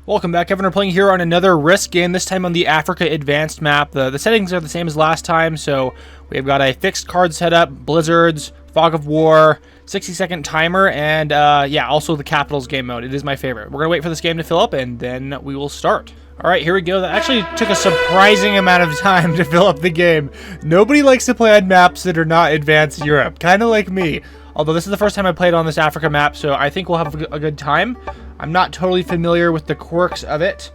Welcome back, Kevin. We're playing here on another Risk game, this time on the Africa Advanced map. The settings are the same as last time, so we've got a fixed card setup, blizzards, fog of war, 60-second timer, and yeah, also the capitals game mode. It is my favorite. We're going to wait for this game to fill up, and then we will start. All right, here we go. That actually took a surprising amount of time to fill up the game. Nobody likes to play on maps that are not Advanced Europe, kind of like me. Although this is the first time I played on this Africa map, so I think we'll have a good time. I'm not totally familiar with the quirks of it,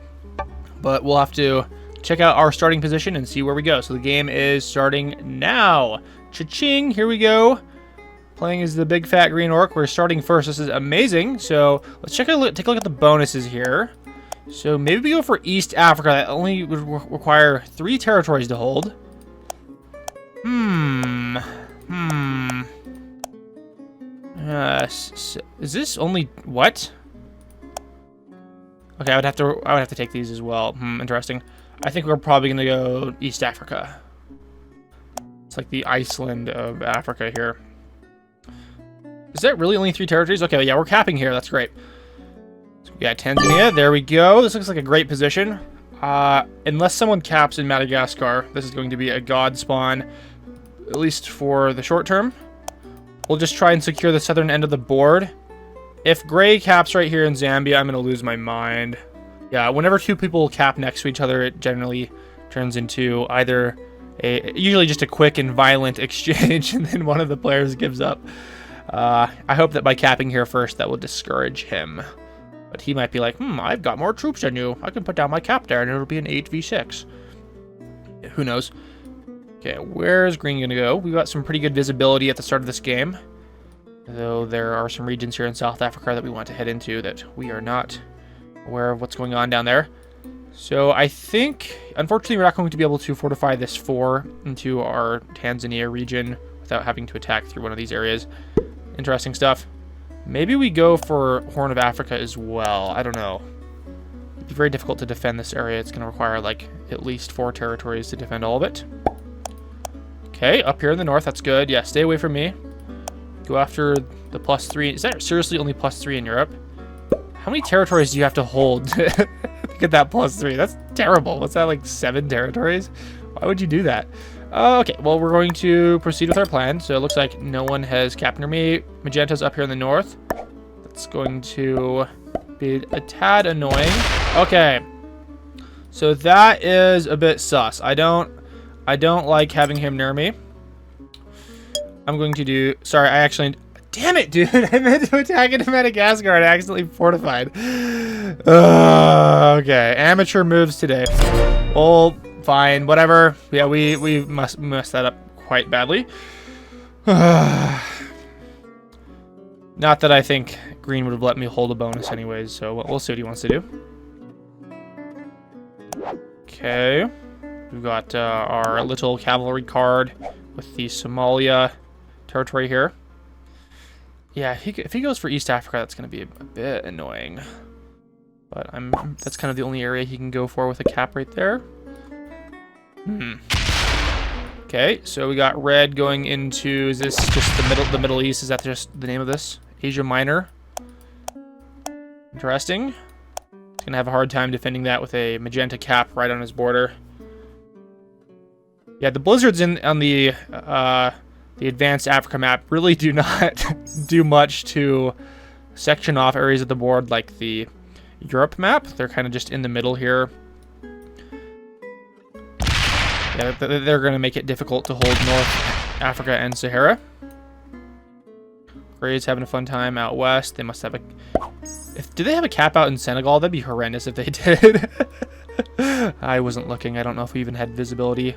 but we'll have to check out our starting position and see where we go. So the game is starting now. Cha-ching, here we go. Playing as the big fat green orc. We're starting first. This is amazing. So let's take a look at the bonuses here. So maybe we go for East Africa. That only would require 3 territories to hold. Is this only what? Okay, I would have to take these as well. Interesting. I think we're probably gonna go East Africa. It's like the Iceland of Africa here. Is that really only 3 territories? Okay, yeah, we're capping here. That's great. So we got Tanzania. There we go. This looks like a great position. Unless someone caps in Madagascar, this is going to be a god spawn, at least for the short term. We'll just try and secure the southern end of the board. If gray caps right here in Zambia, I'm going to lose my mind. Yeah, whenever 2 people cap next to each other, it generally turns into either usually just a quick and violent exchange, and then one of the players gives up. I hope that by capping here first, that will discourage him. But he might be like, I've got more troops than you. I can put down my cap there, and it'll be an 8v6. Yeah, who knows? Okay, where's green going to go? We've got some pretty good visibility at the start of this game. Though there are some regions here in South Africa that we want to head into that we are not aware of what's going on down there. So I think, unfortunately, we're not going to be able to fortify this 4 into our Tanzania region without having to attack through one of these areas. Interesting stuff. Maybe we go for Horn of Africa as well. I don't know. It'd be very difficult to defend this area. It's going to require like at least 4 territories to defend all of it. Okay, up here in the north, that's good. Yeah, stay away from me. Go after the +3. Is that seriously only +3 in Europe? How many territories do you have to hold to get that +3? That's terrible. What's that, like 7 territories? Why would you do that? Okay, well, we're going to proceed with our plan. So it looks like no one has capped near me. Magenta's up here in the north. That's going to be a tad annoying. Okay. So that is a bit sus. I don't like having him near me. I'm going to do... Sorry, I actually... Damn it, dude! I meant to attack into Madagascar and I accidentally fortified. Okay, amateur moves today. Well, fine, whatever. Yeah, we must mess that up quite badly. Not that I think green would have let me hold a bonus anyways, so we'll see what he wants to do. Okay. We've got our little cavalry card with the Somalia territory here. Yeah, if he goes for East Africa, that's going to be a bit annoying. But that's kind of the only area he can go for with a cap right there. Okay, so we got red going into, is this just the Middle East? Is that just the name of this? Asia Minor. Interesting. He's going to have a hard time defending that with a magenta cap right on his border. Yeah, the blizzards on the Advanced Africa map really do not do much to section off areas of the board like the Europe map. They're kind of just in the middle here. Yeah, they're going to make it difficult to hold North Africa and Sahara. Gray's having a fun time out west. They must have a... Do they have a cap out in Senegal? That'd be horrendous if they did. I wasn't looking. I don't know if we even had visibility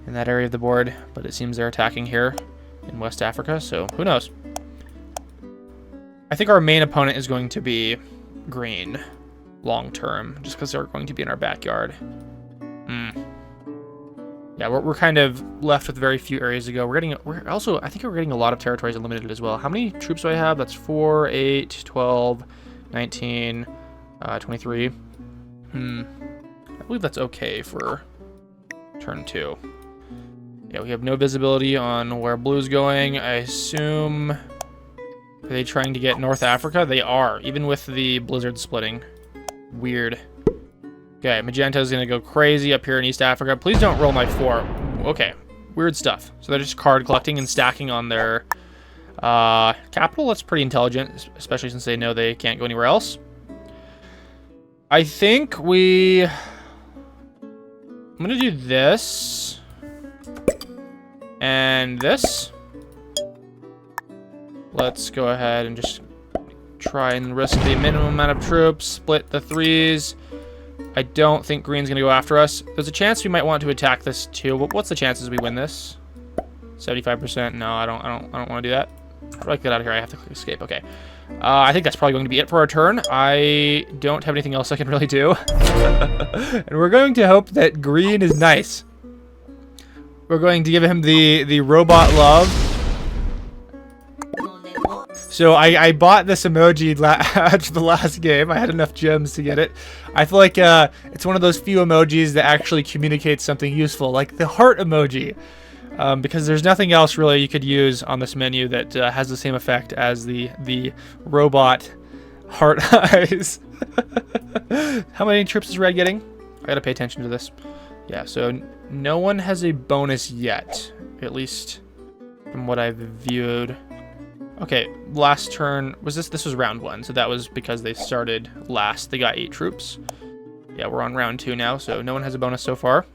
in that area of the board, but it seems they're attacking here in West Africa, so who knows. I think our main opponent is going to be green long term, just because they're going to be in our backyard. Yeah, we're kind of left with very few areas to go. I think we're getting a lot of territories eliminated as well. How many troops do I have? That's 4, 8, 12, 19, 23. I believe that's okay for turn 2. Yeah, we have no visibility on where blue's going. I assume... Are they trying to get North Africa? They are, even with the blizzard splitting. Weird. Okay, Magenta's gonna go crazy up here in East Africa. Please don't roll my 4. Okay, weird stuff. So they're just card collecting and stacking on their capital. That's pretty intelligent, especially since they know they can't go anywhere else. I think I'm gonna do this and this. Let's go ahead and just try and risk the minimum amount of troops, split the 3s. I don't think green's gonna go after us. There's a chance we might want to attack this too. What's the chances we win this? 75%. No, I don't want to do that. How do I get out of here? I have to click escape. Okay. I think that's probably going to be it for our turn. I don't have anything else I can really do. And we're going to hope that green is nice. We're going to give him the robot love. So I bought this emoji after the last game. I had enough gems to get it. I feel like it's one of those few emojis that actually communicates something useful, like the heart emoji. Because there's nothing else really you could use on this menu that has the same effect as the robot heart eyes. How many troops is red getting? I gotta pay attention to this. Yeah, so no one has a bonus yet, at least from what I've viewed. Okay, last turn, this was round 1, so that was because they started last. They got 8 troops. Yeah, we're on round 2 now, so no one has a bonus so far.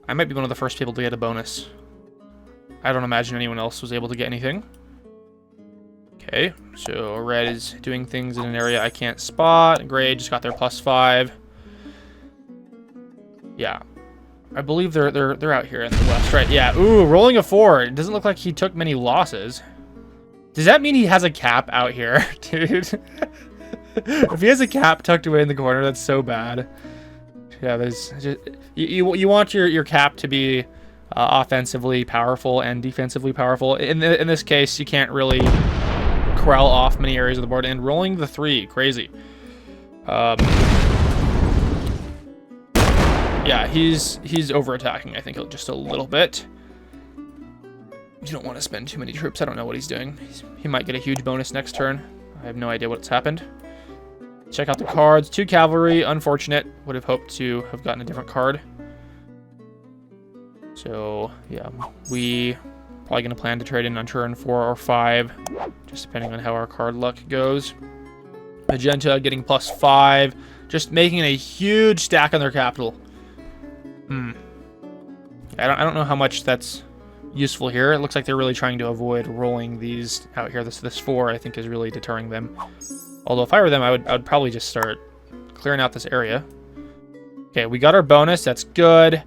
I might be one of the first people to get a bonus. I don't imagine anyone else was able to get anything. Okay, so red is doing things in an area I can't spot. Gray just got their +5. Yeah. I believe they're out here in the west, right? Yeah. Ooh, rolling a 4. It doesn't look like he took many losses. Does that mean he has a cap out here, dude? If he has a cap tucked away in the corner, that's so bad. Yeah, there's just, you want your cap to be offensively powerful and defensively powerful. In this case, you can't really corral off many areas of the board. And rolling the 3, crazy. Yeah, he's over attacking. I think just a little bit. You don't want to spend too many troops. I don't know what he's doing. He might get a huge bonus next turn. I have no idea what's happened. Check out the cards. 2 cavalry. Unfortunate. Would have hoped to have gotten a different card. So, yeah. We probably going to plan to trade in on turn 4 or 5. Just depending on how our card luck goes. Magenta getting +5. Just making a huge stack on their capital. I don't know how much that's useful here. It looks like they're really trying to avoid rolling these out here. This 4, I think, is really deterring them. Although if I were them, I would probably just start clearing out this area. Okay, we got our bonus. That's good.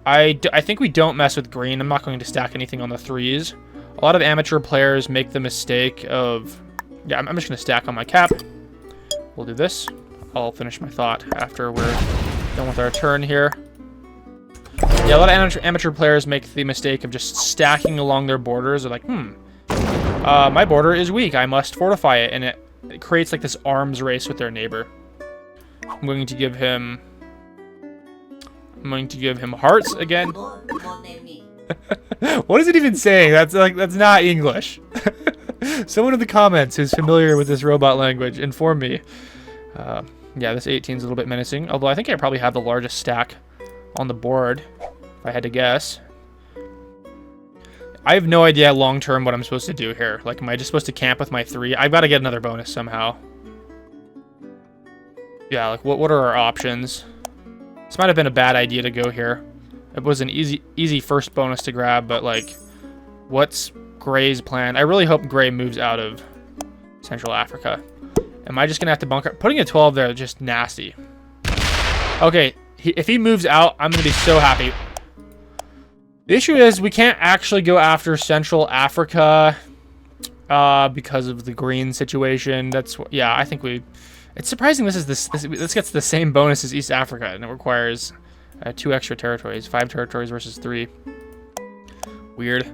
I think we don't mess with green. I'm not going to stack anything on the 3s. A lot of amateur players make the mistake of... Yeah, I'm just going to stack on my cap. We'll do this. I'll finish my thought after we're done with our turn here. Yeah, a lot of amateur players make the mistake of just stacking along their borders. They're like, my border is weak. I must fortify it. And it creates like this arms race with their neighbor. I'm going to give him hearts again. What is it even saying? That's not English. Someone in the comments who's familiar with this robot language, inform me. Yeah, this 18 is a little bit menacing. Although I think I probably have the largest stack on the board, if I had to guess. I have no idea long-term what I'm supposed to do here. Like, am I just supposed to camp with my 3? I've got to get another bonus somehow. Yeah, like, what are our options? This might have been a bad idea to go here. It was an easy first bonus to grab, but, like, what's Gray's plan? I really hope Gray moves out of Central Africa. Am I just going to have to bunker? Putting a 12 there is just nasty. Okay, if he moves out, I'm going to be so happy. The issue is we can't actually go after Central Africa because of the green situation. Yeah, I think it's surprising this gets the same bonus as East Africa, and it requires 2 extra territories, 5 territories versus 3. Weird.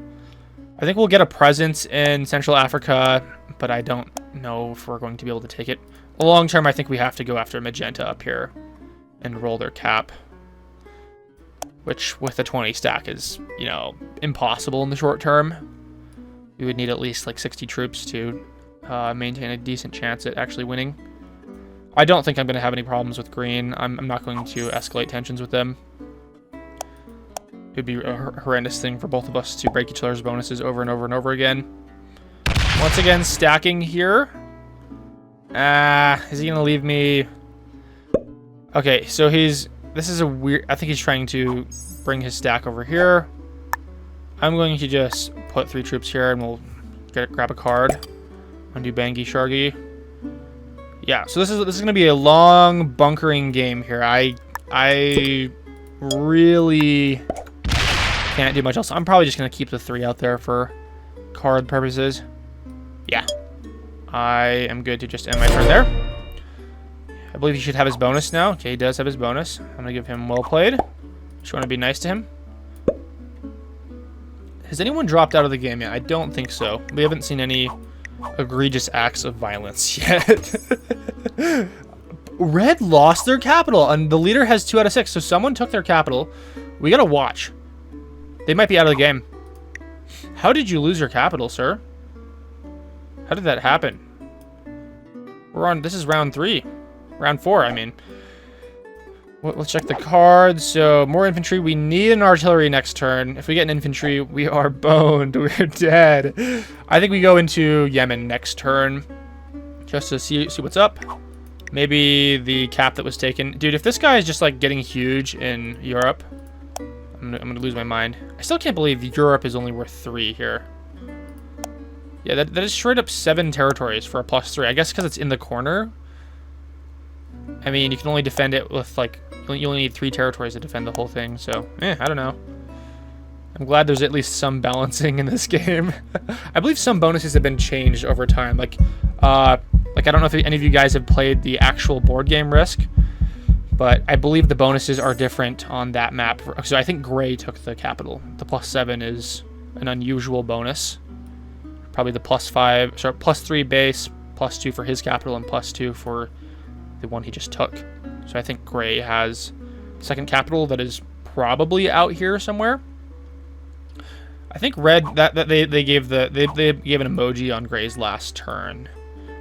I think we'll get a presence in Central Africa, but I don't know if we're going to be able to take it. Long term, I think we have to go after Magenta up here and roll their cap, which with a 20 stack is, you know, impossible in the short term. We would need at least like 60 troops to maintain a decent chance at actually winning. I don't think I'm going to have any problems with green. I'm not going to escalate tensions with them. It would be a horrendous thing for both of us to break each other's bonuses over and over and over again. Once again, stacking here. Is he going to leave me? Okay, so this is a weird, I think he's trying to bring his stack over here. I'm going to just put 3 troops here and we'll grab a card. Undo Bangi Shargi. Yeah, so this is going to be a long bunkering game here. I really can't do much else. I'm probably just going to keep the 3 out there for card purposes. Yeah. I am good to just end my turn there. I believe he should have his bonus now. Okay, he does have his bonus. I'm going to give him well played. Just want to be nice to him. Has anyone dropped out of the game yet? I don't think so. We haven't seen any egregious acts of violence yet. Red lost their capital, and the leader has 2 out of 6, so someone took their capital. We gotta watch. They might be out of the game. How did you lose your capital, sir? How did that happen? This is round 3. Round 4, I mean. Let's check the cards. So, more infantry. We need an artillery next turn. If we get an infantry, we are boned. We're dead. I think we go into Yemen next turn. Just to see what's up. Maybe the cap that was taken. Dude, if this guy is just, like, getting huge in Europe, I'm gonna lose my mind. I still can't believe Europe is only worth 3 here. Yeah, that is straight up 7 territories for a +3. I guess because it's in the corner. I mean, you can only defend it with, like, you only need 3 territories to defend the whole thing, so, I don't know. I'm glad there's at least some balancing in this game. I believe some bonuses have been changed over time. Like, I don't know if any of you guys have played the actual board game Risk, but I believe the bonuses are different on that map. So I think Gray took the capital. The +7 is an unusual bonus. Probably the +5, sorry, +3 base, +2 for his capital, and +2 for the one he just took. So I think Gray has second capital that is probably out here somewhere. I think Red that they gave an emoji on Gray's last turn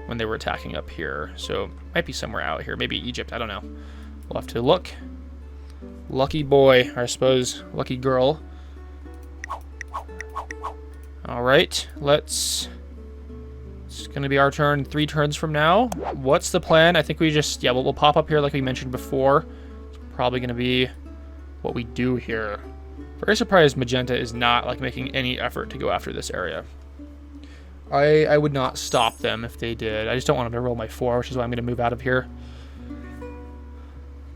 when they were attacking up here. So it might be somewhere out here, maybe Egypt, I don't know. We'll have to look. Lucky boy, or I suppose lucky girl. All right, it's going to be our turn 3 turns from now. What's the plan? I think we just, we'll pop up here like we mentioned before. It's probably going to be what we do here. Very surprised Magenta is not, like, making any effort to go after this area. I would not stop them if they did. I just don't want them to roll my 4, which is why I'm going to move out of here.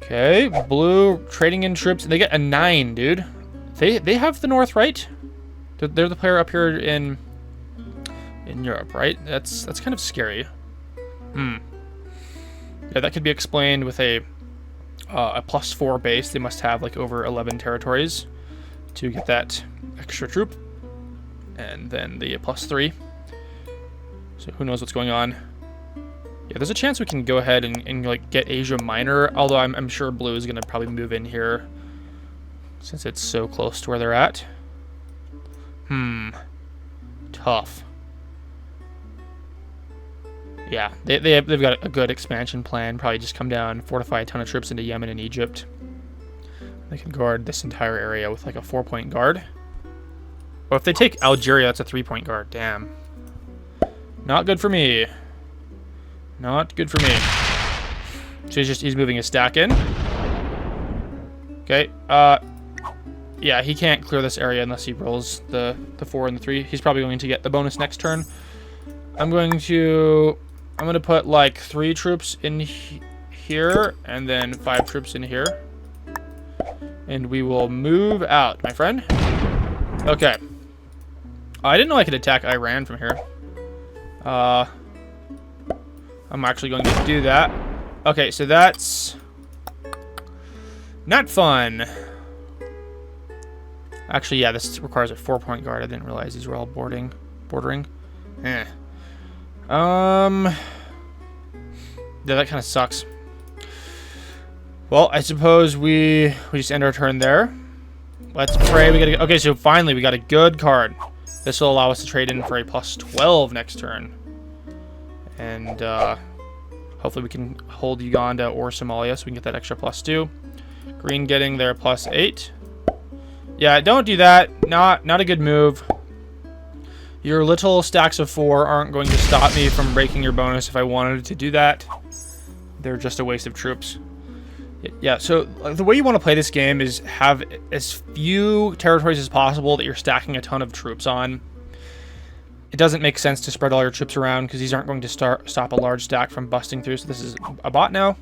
Okay, blue trading in troops. They get a 9, dude. They have the north, right? They're the player up here in Europe, right? That's kind of scary. Yeah, that could be explained with a +4 base. They must have like over 11 territories to get that extra troop, and then the +3. So who knows what's going on? Yeah, there's a chance we can go ahead and like get Asia Minor. Although I'm sure blue is gonna probably move in here since it's so close to where they're at. Tough. Yeah, they've got a good expansion plan. Probably just come down, fortify a ton of troops into Yemen and Egypt. They can guard this entire area with like a 4-point guard. Or if they take Algeria, that's a 3-point guard. Damn. Not good for me. Not good for me. So he's moving his stack in. Okay. Yeah, he can't clear this area unless he rolls the 4 and the 3. He's probably going to get the bonus next turn. I'm going to put like 3 troops in here and then 5 troops in here. And we will move out, my friend. Okay. I didn't know I could attack Iran from here. I'm actually going to do that. Okay, so that's not fun. Actually, yeah, this requires a 4-point guard. I didn't realize these were all bordering. Yeah, that kind of sucks. Well, I suppose we just end our turn there. Let's pray. Okay, so finally we got a good card. This will allow us to trade in for a +12 next turn. And Hopefully we can hold Uganda or Somalia so we can get that extra +2. Green getting their +8. Yeah, don't do that. Not a good move. Your little stacks of 4 aren't going to stop me from breaking your bonus if I wanted to do that. They're just a waste of troops. Yeah, so the way you want to play this game is have as few territories as possible that you're stacking a ton of troops on. It doesn't make sense to spread all your troops around because these aren't going to stop a large stack from busting through. So this is a bot now.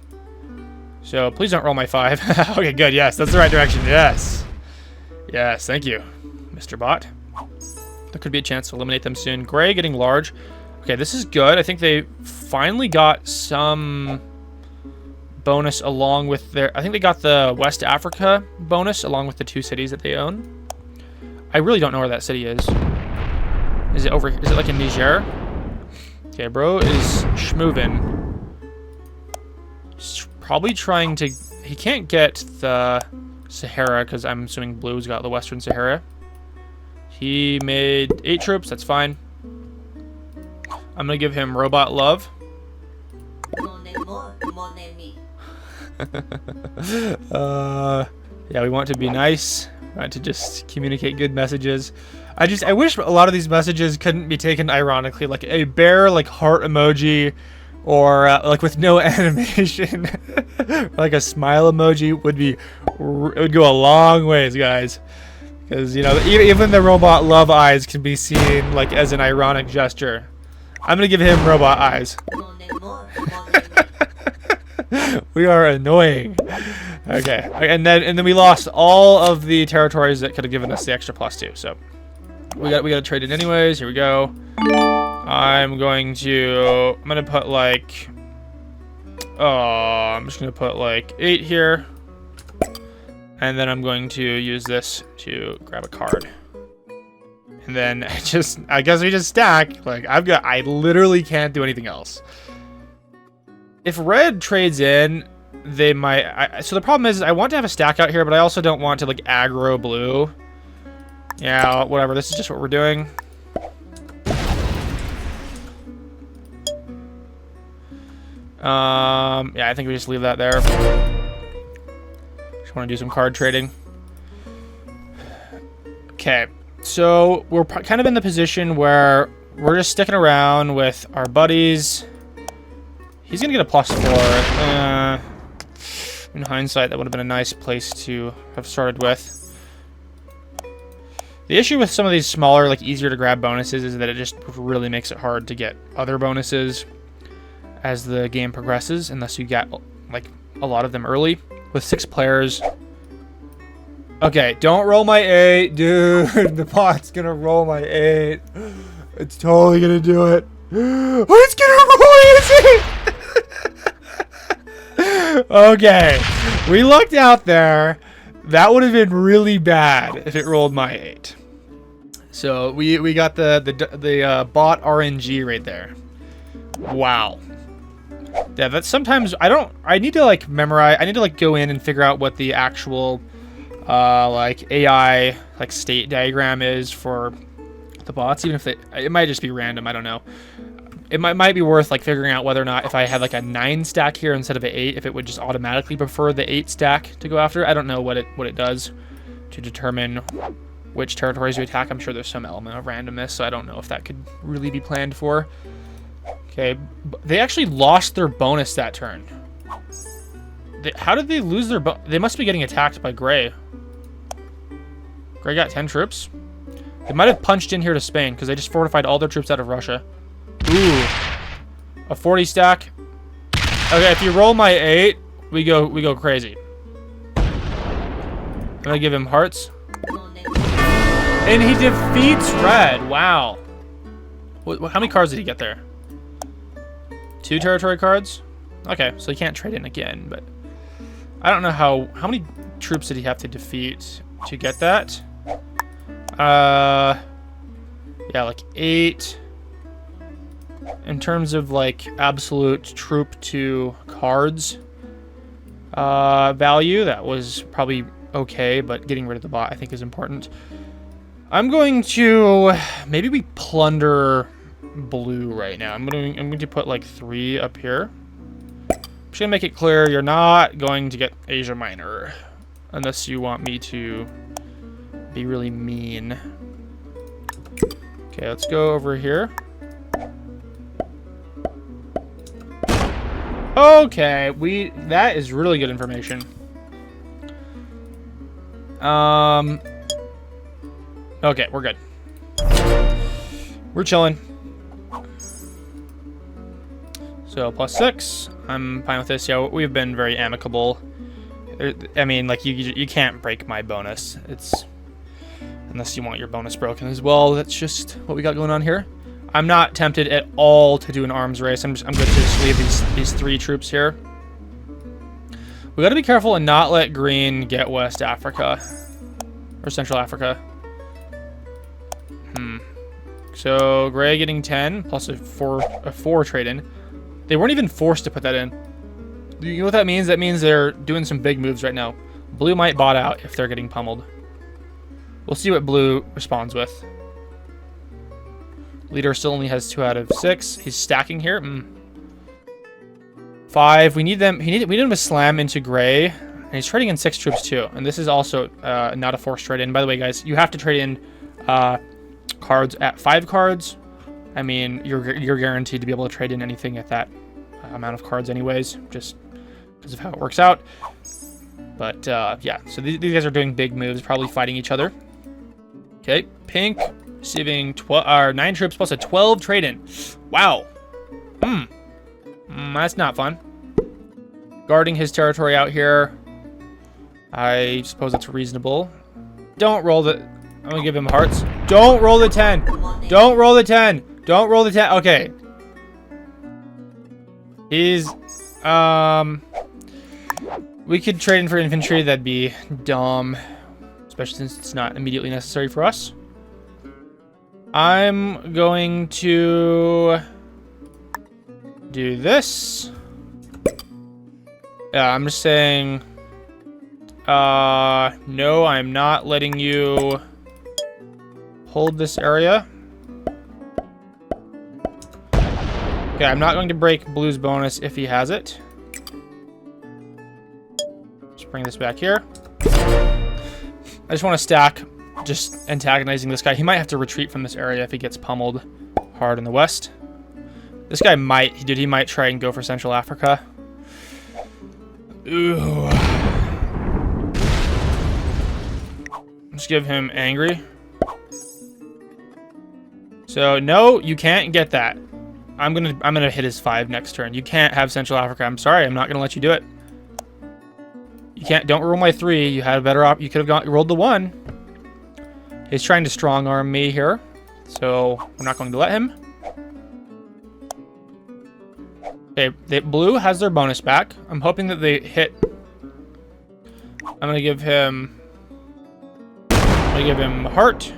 So please don't roll my 5. Okay, good. Yes, that's the right direction. Yes. Yes, thank you, Mr. Bot. There could be a chance to eliminate them soon. Gray getting large. Okay, this is good. I think they finally got some bonus along with their... I think they got the West Africa bonus along with the 2 cities that they own. I really don't know where that city is. Is it over... Is it like in Niger? Okay, bro is schmovin'. He's probably trying to... He can't get the Sahara because I'm assuming Blue's got the Western Sahara. He made 8 troops. That's fine. I'm going to give him Robot Love. Yeah, we want to be nice. We want to just communicate good messages. I wish a lot of these messages couldn't be taken ironically, like a bear like heart emoji, or like with no animation, like a smile emoji would go a long ways, guys. Because you know even the robot love eyes can be seen like as an ironic gesture. I'm gonna give him robot eyes. We are annoying. Okay, and then we lost all of the territories that could have given us the extra +2. So we got to trade it anyways. Here we go. I'm gonna put like I'm just gonna put like 8 here, and then I'm going to use this to grab a card. And then I guess we just stack. Like I literally can't do anything else. If red trades in, they might... so the problem is I want to have a stack out here, but I also don't want to, like, aggro blue. Yeah, whatever. This is just what we're doing. Yeah, I think we just leave that there. Just want to do some card trading. Okay, so we're kind of in the position where we're just sticking around with our buddies. He's going to get a +4. In hindsight, that would have been a nice place to have started with. The issue with some of these smaller, like easier to grab bonuses is that it just really makes it hard to get other bonuses as the game progresses, unless you get like a lot of them early. With 6 players... Okay, don't roll my 8, dude. The bot's going to roll my 8. It's totally going to do it. Oh, it's going to roll his 8! Okay, we looked out there. That would have been really bad if it rolled my 8. So we got the bot RNG right there. Wow. Yeah, that's sometimes I need to like memorize. I need to like go in and figure out what the actual like AI like state diagram is for the bots. Even if it might just be random. I don't know. It might be worth like figuring out whether or not if I had like a 9 stack here instead of an 8, if it would just automatically prefer the 8 stack to go after. I don't know what it does to determine which territories to attack. I'm sure there's some element of randomness, so I don't know if that could really be planned for. Okay, they actually lost their bonus that turn. How did they lose their they must be getting attacked by Gray. Gray got 10 troops. They might have punched in here to Spain because they just fortified all their troops out of Russia. Ooh, a 40 stack. Okay, if you roll my 8, we go crazy. I'm gonna give him hearts, and he defeats red. Wow. How many cards did he get there? 2 territory cards. Okay, so he can't trade in again. But I don't know how many troops did he have to defeat to get that. Yeah, like 8. In terms of like absolute troop to cards value, that was probably okay, but getting rid of the bot I think is important. I'm going to maybe we plunder blue right now. I'm going to put like 3 up here. just gonna make it clear you're not going to get Asia Minor unless you want me to be really mean. Okay, let's go over here. Okay, that is really good information. Okay, we're good. We're chilling. So +6. I'm fine with this. Yeah, we've been very amicable. I mean, like you can't break my bonus. It's unless you want your bonus broken as well. That's just what we got going on here. I'm not tempted at all to do an arms race. I'm good to just leave these 3 troops here. We got to be careful and not let green get West Africa or Central Africa. So gray getting 10 plus a 4 trade in. They weren't even forced to put that in. You know what that means? That means they're doing some big moves right now. Blue might bot out if they're getting pummeled. We'll see what blue responds with. Leader still only has 2 out of 6. He's stacking here. 5. We need them. We need him to slam into gray. And he's trading in 6 troops too. And this is also not a forced trade in. By the way, guys, you have to trade in cards at 5 cards. I mean, you're guaranteed to be able to trade in anything at that amount of cards anyways, just because of how it works out. But yeah, so these guys are doing big moves, probably fighting each other. Okay, pink receiving 9 troops plus a 12 trade-in. Wow. That's not fun. Guarding his territory out here. I suppose that's reasonable. Don't roll the... I'm gonna give him hearts. Don't roll the 10. Don't roll the 10. Don't roll the 10. Okay. He's... We could trade in for infantry. That'd be dumb. Especially since it's not immediately necessary for us. I'm going to do this. Yeah, I'm just saying... no, I'm not letting you hold this area. Okay, I'm not going to break blue's bonus if he has it. Just bring this back here. I just want to stack, just antagonizing this guy. He might have to retreat from this area if he gets pummeled hard in the west. This guy might, he might try and go for Central Africa. Ooh. Just give him angry. So no, you can't get that. I'm gonna hit his 5 next turn. You can't have Central Africa. I'm sorry, I'm not gonna let you do it. You can't. Don't roll my 3. You had a better op. You could have rolled the 1. He's trying to strong arm me here, so I'm not going to let him. Okay, blue has their bonus back. I'm hoping that they hit. I'm gonna give him. Heart.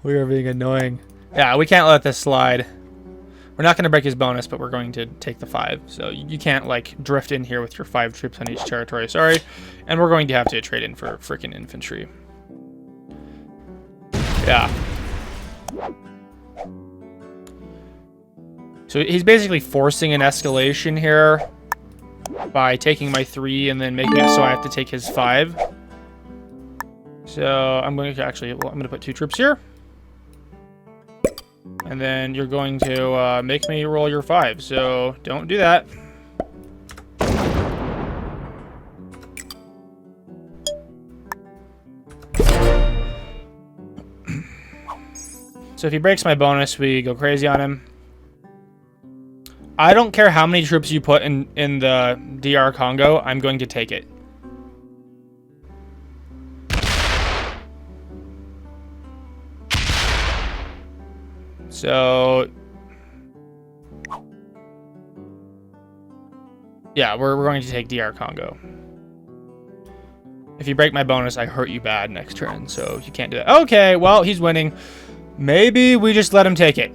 We are being annoying. Yeah, we can't let this slide. We're not going to break his bonus, but we're going to take the 5. So you can't, like, drift in here with your 5 troops on each territory. Sorry. And we're going to have to trade in for freaking infantry. Yeah. So he's basically forcing an escalation here by taking my 3 and then making it so I have to take his 5. So I'm going to actually, well, I'm going to put 2 troops here. And then you're going to make me roll your 5. So don't do that. So if he breaks my bonus, we go crazy on him. I don't care how many troops you put in the DR Congo, I'm going to take it. So yeah, we're going to take DR Congo. If you break my bonus, I hurt you bad next turn, so you can't do that. Okay, well, he's winning. Maybe we just let him take it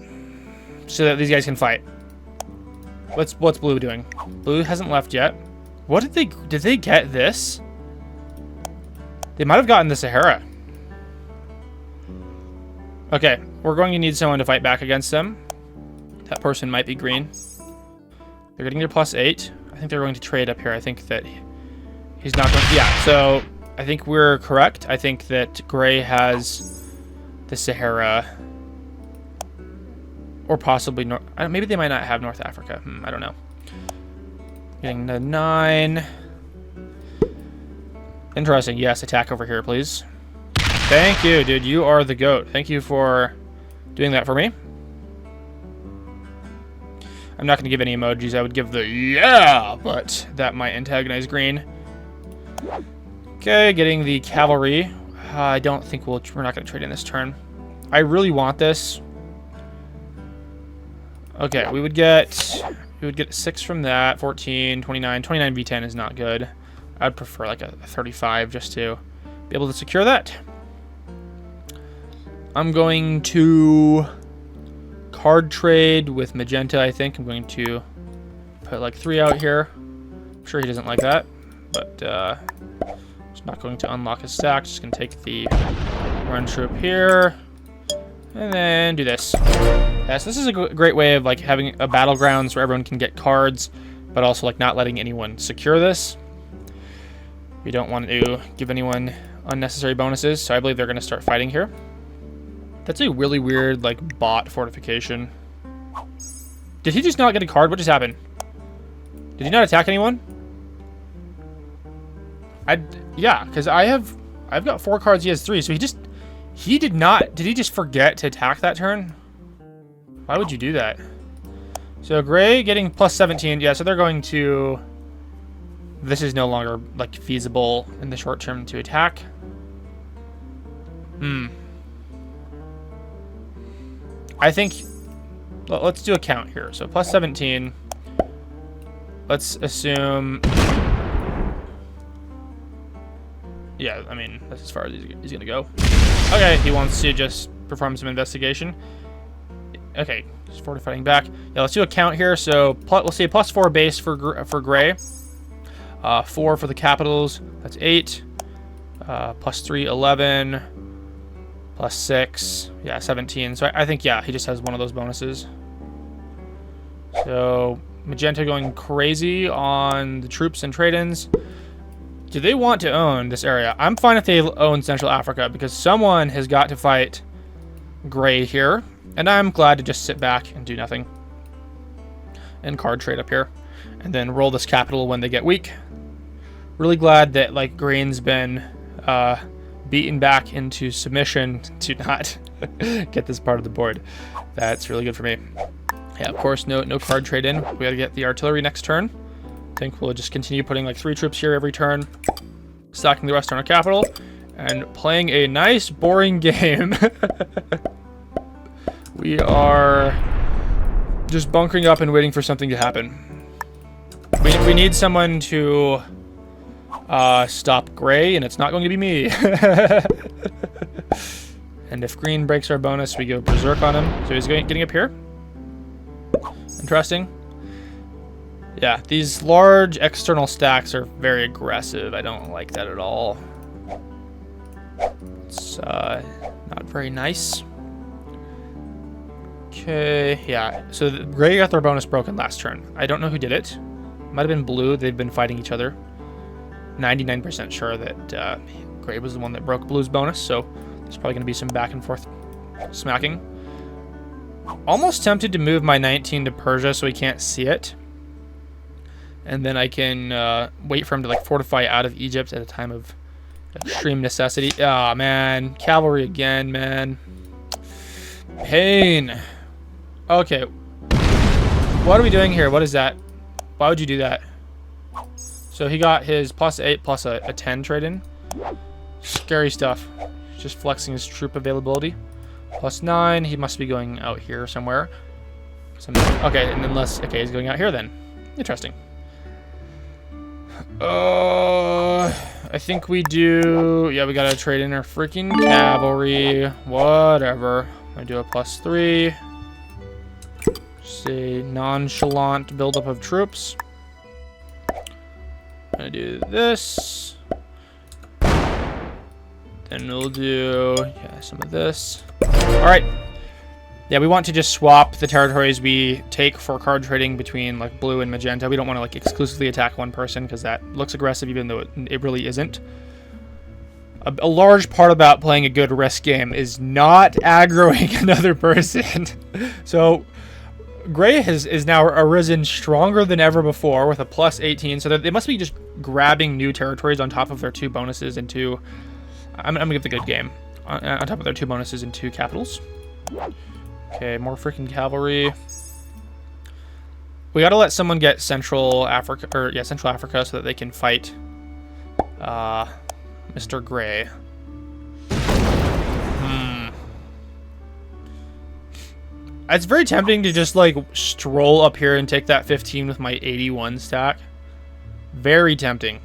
so that these guys can fight. What's blue doing? Blue hasn't left yet. What did they get this? They might have gotten the Sahara. Okay, we're going to need someone to fight back against them. That person might be green. They're getting their +8. I think they're going to trade up here. I think that he's not going to... Yeah, so I think we're correct. I think that gray has the Sahara. Or possibly... maybe they might not have North Africa. I don't know. Getting the 9. Interesting. Yes, attack over here, please. Thank you, dude. You are the GOAT. Thank you for doing that for me. I'm not going to give any emojis. I would give the yeah, but that might antagonize green. Okay, getting the cavalry. I don't think we're not going to trade in this turn. I really want this. Okay, we would get 6 from that, 14, 29. 29 V10 is not good. I'd prefer like a 35 just to be able to secure that. I'm going to card trade with magenta, I think. I'm going to put like 3 out here. I'm sure he doesn't like that, but just not going to unlock his stack. Just going to take the run troop here and then do this. Yes, this is a great way of like having a battlegrounds where everyone can get cards, but also like not letting anyone secure this. We don't want to give anyone unnecessary bonuses, so I believe they're going to start fighting here. That's a really weird, like, bot fortification. Did he just not get a card? What just happened? Did he not attack anyone? Yeah, because I've got 4 cards, he has 3, so he did not, did he just forget to attack that turn? Why would you do that? So gray getting +17, yeah, so they're going to, this is no longer, like, feasible in the short term to attack. I think, well, let's do a count here. So +17. Let's assume, yeah, I mean, that's as far as he's going to go. Okay, he wants to just perform some investigation. Okay, just fortifying back. Yeah, let's do a count here. So we'll say +4 base for gray. 4 for the capitals. That's 8. +3, 11. +6, yeah, 17. So I think, yeah, he just has one of those bonuses. So magenta going crazy on the troops and trade-ins. Do they want to own this area? I'm fine if they own Central Africa because someone has got to fight gray here, and I'm glad to just sit back and do nothing and card trade up here, and then roll this capital when they get weak. Really glad that like green's been beaten back into submission to not get this part of the board. That's really good for me. Yeah, of course, no card trade in. We gotta get the artillery next turn. I think we'll just continue putting like 3 troops here every turn, stacking the rest on our capital, and playing a nice, boring game. We are just bunkering up and waiting for something to happen. We need someone to stop gray, and it's not going to be me. And if green breaks our bonus, we go berserk on him. So he's getting up here. Interesting. Yeah, these large external stacks are very aggressive. I don't like that at all. It's not very nice. Okay, yeah. So gray got their bonus broken last turn. I don't know who did it. Might have been blue. They've been fighting each other. 99% sure that gray was the one that broke blue's bonus, so there's probably going to be some back and forth smacking. Almost tempted to move my 19 to Persia so he can't see it. And then I can wait for him to like fortify out of Egypt at a time of extreme necessity. Ah, man. Cavalry again, man. Pain. Okay. What are we doing here? What is that? Why would you do that? So he got his +8 plus a 10 trade-in. Scary stuff. Just flexing his troop availability. +9. He must be going out here somewhere. Okay, and then okay, he's going out here then. Interesting. I think we do... Yeah, we gotta trade in our freaking cavalry. Whatever. I'm gonna do a +3. Just a nonchalant buildup of troops. I'm gonna do this. Then we'll do some of this. All right. Yeah, we want to just swap the territories we take for card trading between like blue and magenta. We don't want to like exclusively attack one person because that looks aggressive even though it really isn't. A large part about playing a good risk game is not aggroing another person. So Gray is now arisen stronger than ever before with a plus 18. So they must be just grabbing new territories on top of their 2 bonuses and 2... I'm going to give the good game. On top of their 2 bonuses and 2 capitals. Okay, more freaking cavalry. We gotta let someone get Central Africa, or yeah, Central Africa, so that they can fight Mr. Gray. It's very tempting to just like stroll up here and take that 15 with my 81 stack. Very tempting.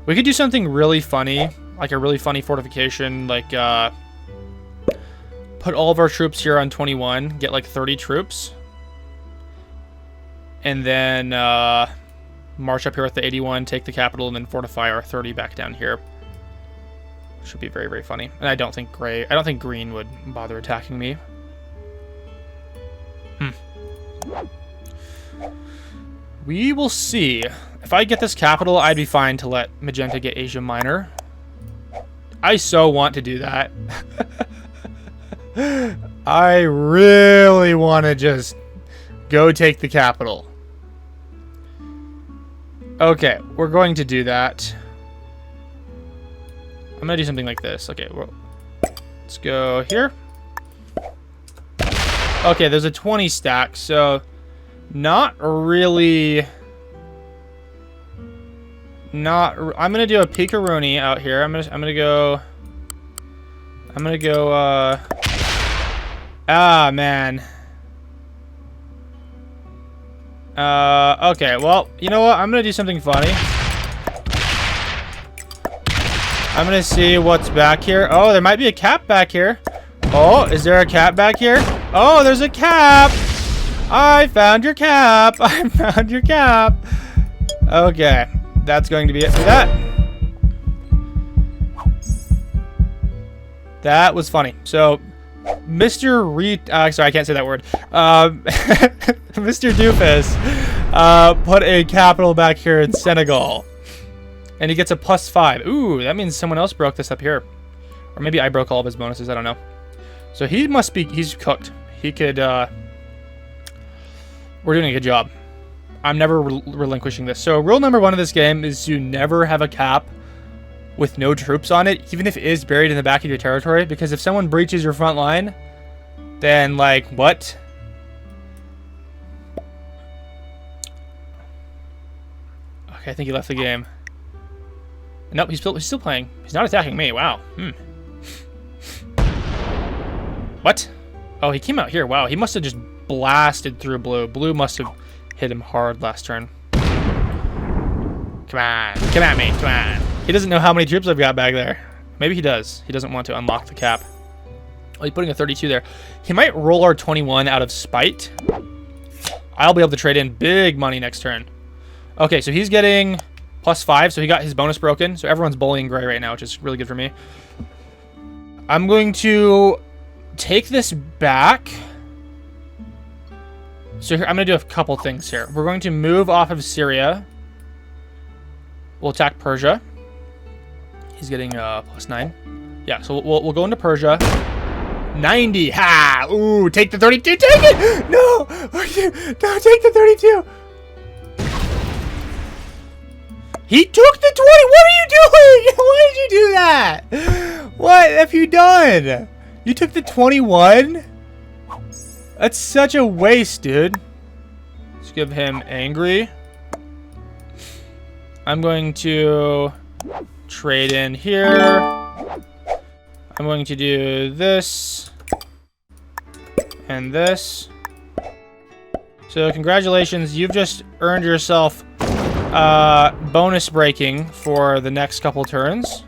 We could do something really funny, like a really funny fortification, like put all of our troops here on 21, get like 30 troops, and then march up here with the 81, take the capital, and then fortify our 30 back down here. Should be very, very funny. And I don't think green would bother attacking me. We will see. If I get this capital, I'd be fine to let magenta get Asia Minor. I so want to do that. I really want to just go take the capital. Okay, we're going to do that. I'm going to do something like this. Okay, let's go here. Okay, there's a 20 stack, so not really... I'm going to do a Picaroni out here. I'm going to go... Ah, man. Okay, well, you know what? I'm gonna do something funny. I'm gonna see what's back here. Oh, there might be a cap back here. Oh, is there a cap back here? Oh, there's a cap! I found your cap! I found your cap! Okay, that's going to be it for that. That was funny. So... Mr. sorry, I can't say that word. Mr. Doofus put a capital back here in Senegal. And he gets a +5. Ooh, that means someone else broke this up here. Or maybe I broke all of his bonuses, I don't know. So he must be, he's cooked. He could, we're doing a good job. I'm never relinquishing this. So rule number 1 of this game is to never have a cap with no troops on it, even if it is buried in the back of your territory, because if someone breaches your front line, then, like, what? Okay, I think he left the game. Nope, he's still playing. He's not attacking me. Wow. What? Oh, he came out here. Wow, he must have just blasted through blue. Blue must have hit him hard last turn. Come on. Come at me. Come on. He doesn't know how many troops I've got back there. Maybe he does. He doesn't want to unlock the cap. Oh, he's putting a 32 there. He might roll our 21 out of spite. I'll be able to trade in big money next turn. Okay, so he's getting +5, so he got his bonus broken. So everyone's bullying Gray right now, which is really good for me. I'm going to take this back. So here, I'm going to do a couple things here. We're going to move off of Syria. We'll attack Persia. He's getting +9. Yeah, so we'll go into Persia. 90. Ha! Ooh, take the 32. Take it! No! No, take the 32. He took the 20. What are you doing? Why did you do that? What have you done? You took the 21? That's such a waste, dude. Let's give him angry. I'm going to trade in here. I'm going to do this and this. So congratulations, you've just earned yourself bonus breaking for the next couple turns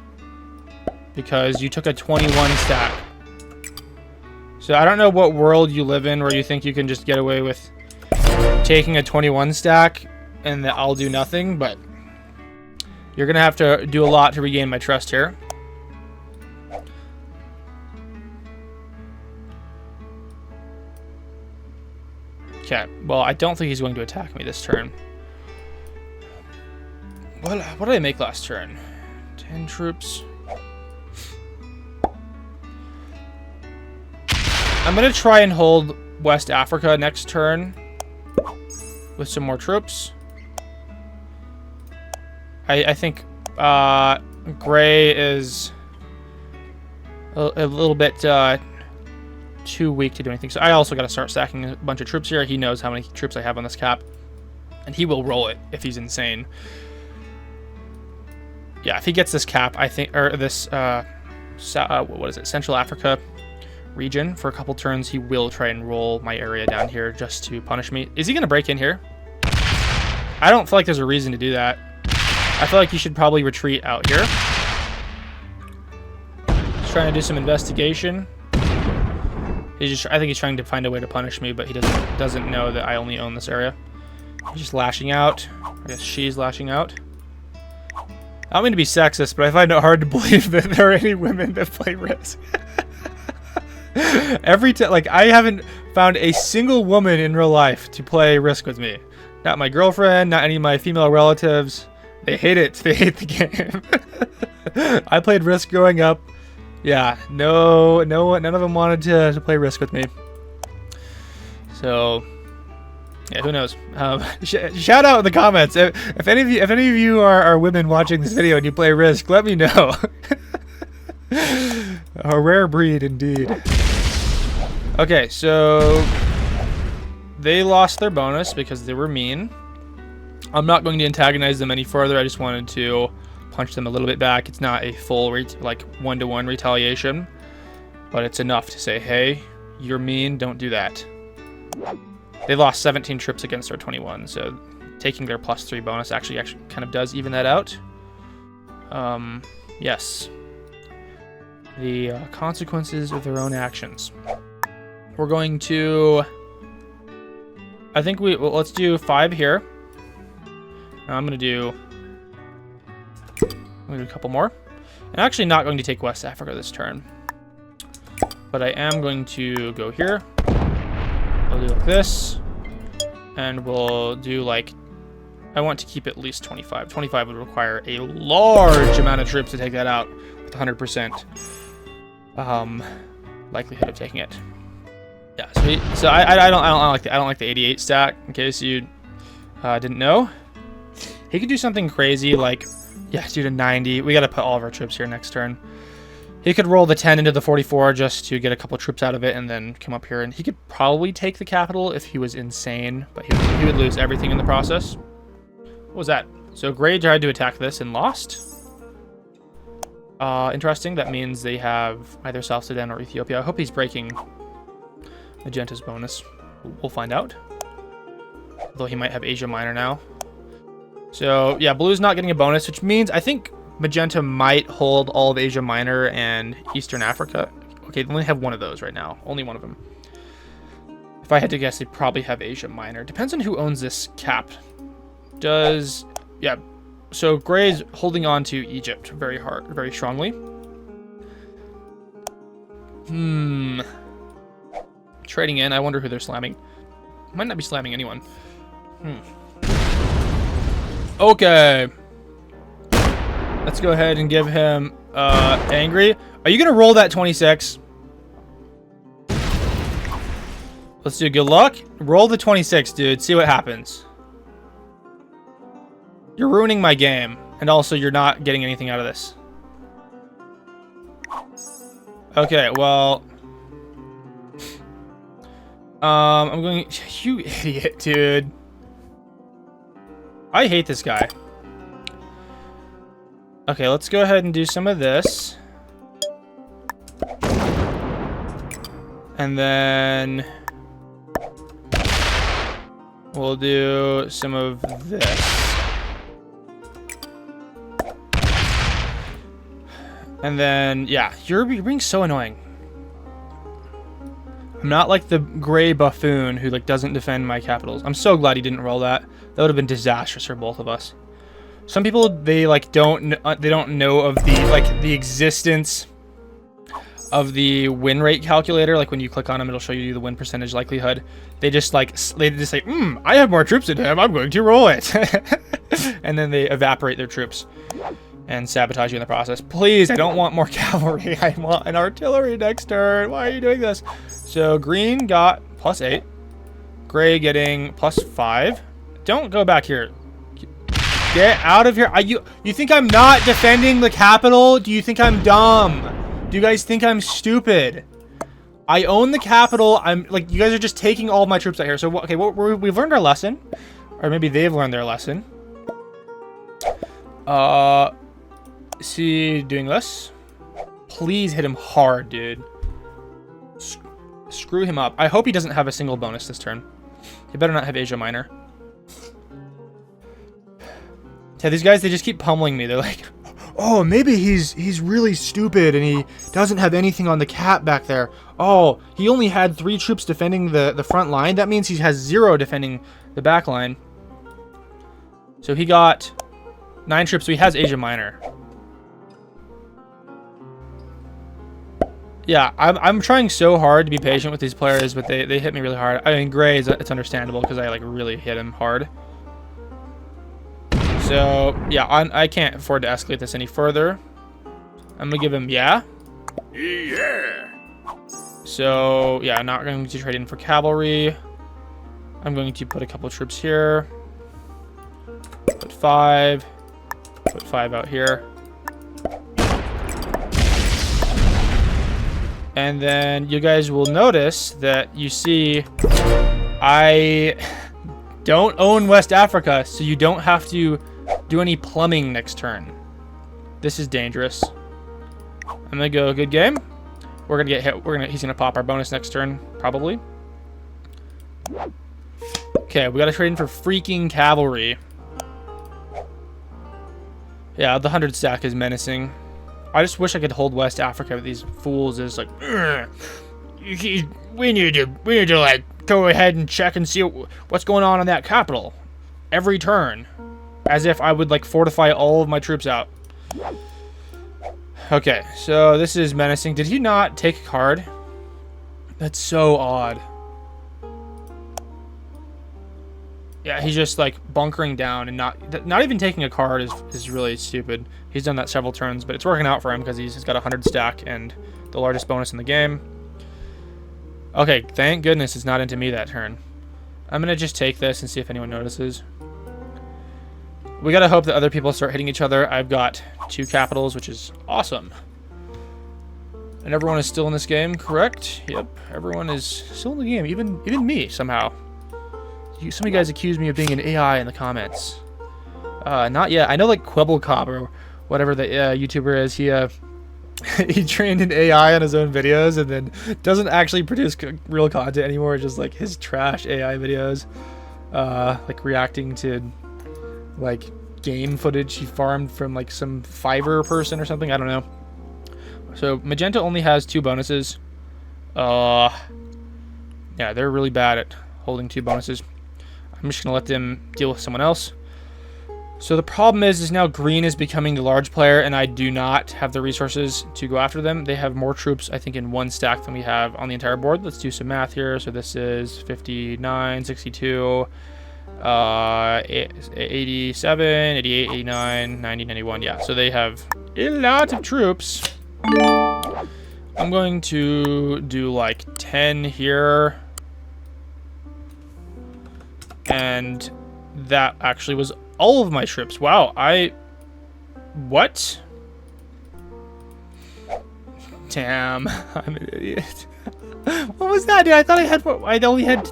because you took a 21 stack. So I don't know what world you live in where you think you can just get away with taking a 21 stack and that I'll do nothing, but you're going to have to do a lot to regain my trust here. Okay, well, I don't think he's going to attack me this turn. What did I make last turn? 10 troops. I'm going to try and hold West Africa next turn with some more troops. I think Gray is a little bit too weak to do anything. So I also got to start stacking a bunch of troops here. He knows how many troops I have on this cap, and he will roll it if he's insane. Yeah, if he gets this cap, I think, or this, what is it, Central Africa region for a couple turns, he will try and roll my area down here just to punish me. Is he going to break in here? I don't feel like there's a reason to do that. I feel like he should probably retreat out here. He's trying to do some investigation. I think he's trying to find a way to punish me, but he doesn't know that I only own this area. He's just lashing out. I guess she's lashing out. I don't mean to be sexist, but I find it hard to believe that there are any women that play Risk. Every time, like, I haven't found a single woman in real life to play Risk with me. Not my girlfriend, not any of my female relatives. They hate it. They hate the game. I played Risk growing up. Yeah, none of them wanted to play Risk with me. So, yeah, who knows? Shout out in the comments if any of you are women watching this video and you play Risk. Let me know. A rare breed indeed. Okay, so they lost their bonus because they were mean. I'm not going to antagonize them any further. I just wanted to punch them a little bit back. It's not a full like one-to-one retaliation, but it's enough to say, hey, you're mean, don't do that. They lost 17 troops against our 21, so taking their +3 bonus actually kind of does even that out. Yes. The consequences of their own actions. We're going to, I think let's do 5 here. Now I'm going to do a couple more. I'm actually not going to take West Africa this turn, but I am going to go here. We'll do like this, and we'll do like, I want to keep at least 25. 25 would require a large amount of troops to take that out with 100% likelihood of taking it. Yeah, so I don't like the 88 stack. In case you didn't know, he could do something crazy like, yeah, do to 90. We got to put all of our troops here next turn. He could roll the 10 into the 44 just to get a couple troops out of it, and then come up here, and he could probably take the capital if he was insane, but he would lose everything in the process. What was that? So Gray tried to attack this and lost. Interesting. That means they have either South Sudan or Ethiopia. I hope he's breaking Magenta's bonus. We'll find out. Although he might have Asia Minor now. So yeah, Blue's not getting a bonus, which means I think Magenta might hold all of Asia Minor and Eastern Africa. Okay, they only have one of those right now. Only one of them. If I had to guess, they probably have Asia Minor. Depends on who owns this cap. Yeah. So Gray's holding on to Egypt very strongly. Trading in. I wonder who they're slamming. Might not be slamming anyone. Okay. Let's go ahead and give him angry. Are you gonna roll that 26? Let's do good luck. Roll the 26, dude. See what happens. You're ruining my game, and also you're not getting anything out of this. Okay, well, I'm going. You idiot, dude. I hate this guy. Okay, let's go ahead and do some of this. And then we'll do some of this. And then, yeah, you're being so annoying. I'm not like the Gray buffoon who like doesn't defend my capitals. I'm so glad he didn't roll that. That would have been disastrous for both of us. Some people, they like don't know of the existence of the win rate calculator. Like when you click on them, it'll show you the win percentage likelihood. They just say, I have more troops than him, I'm going to roll it. And then they evaporate their troops and sabotage you in the process. Please, I don't want more cavalry. I want an artillery next turn. Why are you doing this? So green got +8. Gray getting +5. Don't go back here. Get out of here. You think I'm not defending the capital? Do you think I'm dumb? Do you guys think I'm stupid? I own the capital. I'm like, you guys are just taking all of my troops out here. So, okay, we've learned our lesson. Or maybe they've learned their lesson. See, doing this. Please hit him hard, dude. Screw him up. I hope he doesn't have a single bonus this turn. He better not have Asia Minor. Yeah, these guys, they just keep pummeling me. They're like, oh, maybe he's really stupid and he doesn't have anything on the cap back there. Oh, he only had 3 troops defending the front line. That means he has 0 defending the back line. So he got 9 troops, so he has Asia Minor. Yeah, I'm trying so hard to be patient with these players, but they hit me really hard. I mean, Gray, it's understandable because I like really hit him hard. So, yeah, I can't afford to escalate this any further. I'm going to give him, yeah. Yeah. So, yeah, I'm not going to trade in for cavalry. I'm going to put a couple troops here. Put 5. Put 5 out here. And then you guys will notice that you see I don't own West Africa, so you don't have to do any plumbing next turn. This is dangerous. I'm gonna go good game. We're gonna get hit. He's gonna pop our bonus next turn, probably. Okay, we gotta trade in for freaking cavalry. Yeah, the 100 stack is menacing. I just wish I could hold West Africa, but these fools is like, we need to like go ahead and check and see what's going on in that capital every turn, as if I would like fortify all of my troops out. Okay, so this is menacing. Did he not take a card? That's so odd. Yeah, he's just like bunkering down and not even taking a card is really stupid. He's done that several turns, but it's working out for him because he's got a 100 stack and the largest bonus in the game. Okay, thank goodness it's not into me that turn. I'm gonna just take this and see if anyone notices. We gotta hope that other people start hitting each other. I've got 2 capitals, which is awesome. And everyone is still in this game, correct? Yep, everyone is still in the game, even me somehow. Some of you guys accuse me of being an AI in the comments. Not yet. I know like Quibblecop or whatever the YouTuber is. He trained an AI on his own videos and then doesn't actually produce real content anymore. Just like his trash AI videos, like reacting to like game footage he farmed from like some Fiverr person or something. I don't know. So Magenta only has 2 bonuses. Yeah, they're really bad at holding 2 bonuses. I'm just going to let them deal with someone else. So the problem is now green is becoming the large player, and I do not have the resources to go after them. They have more troops, I think, in 1 stack than we have on the entire board. Let's do some math here. So this is 59, 62, 87, 88, 89, 90, 91. Yeah, so they have a lot of troops. I'm going to do like 10 here. And that actually was all of my troops. Wow, what? Damn, I'm an idiot. What was that, dude? I thought I only had...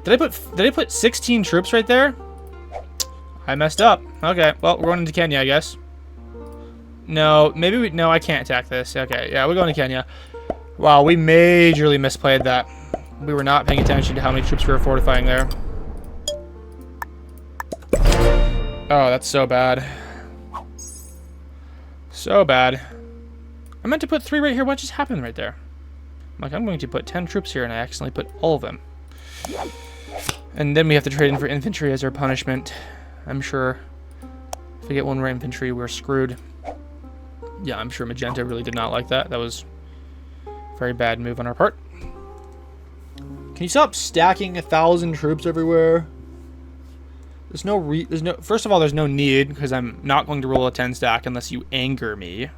Did I put 16 troops right there? I messed up. Okay, well, we're going into Kenya, I guess. No, no, I can't attack this. Okay, yeah, we're going to Kenya. Wow, we majorly misplayed that. We were not paying attention to how many troops we were fortifying there. Oh, that's so bad. So bad. I meant to put 3 right here. What just happened right there? I'm going to put 10 troops here, and I accidentally put all of them. And then we have to trade in for infantry as our punishment. I'm sure if we get 1 more infantry, we're screwed. Yeah, I'm sure Magenta really did not like that. That was a very bad move on our part. Can you stop stacking 1,000 troops everywhere? There's no first of all, there's no need, because I'm not going to roll a 10 stack unless you anger me.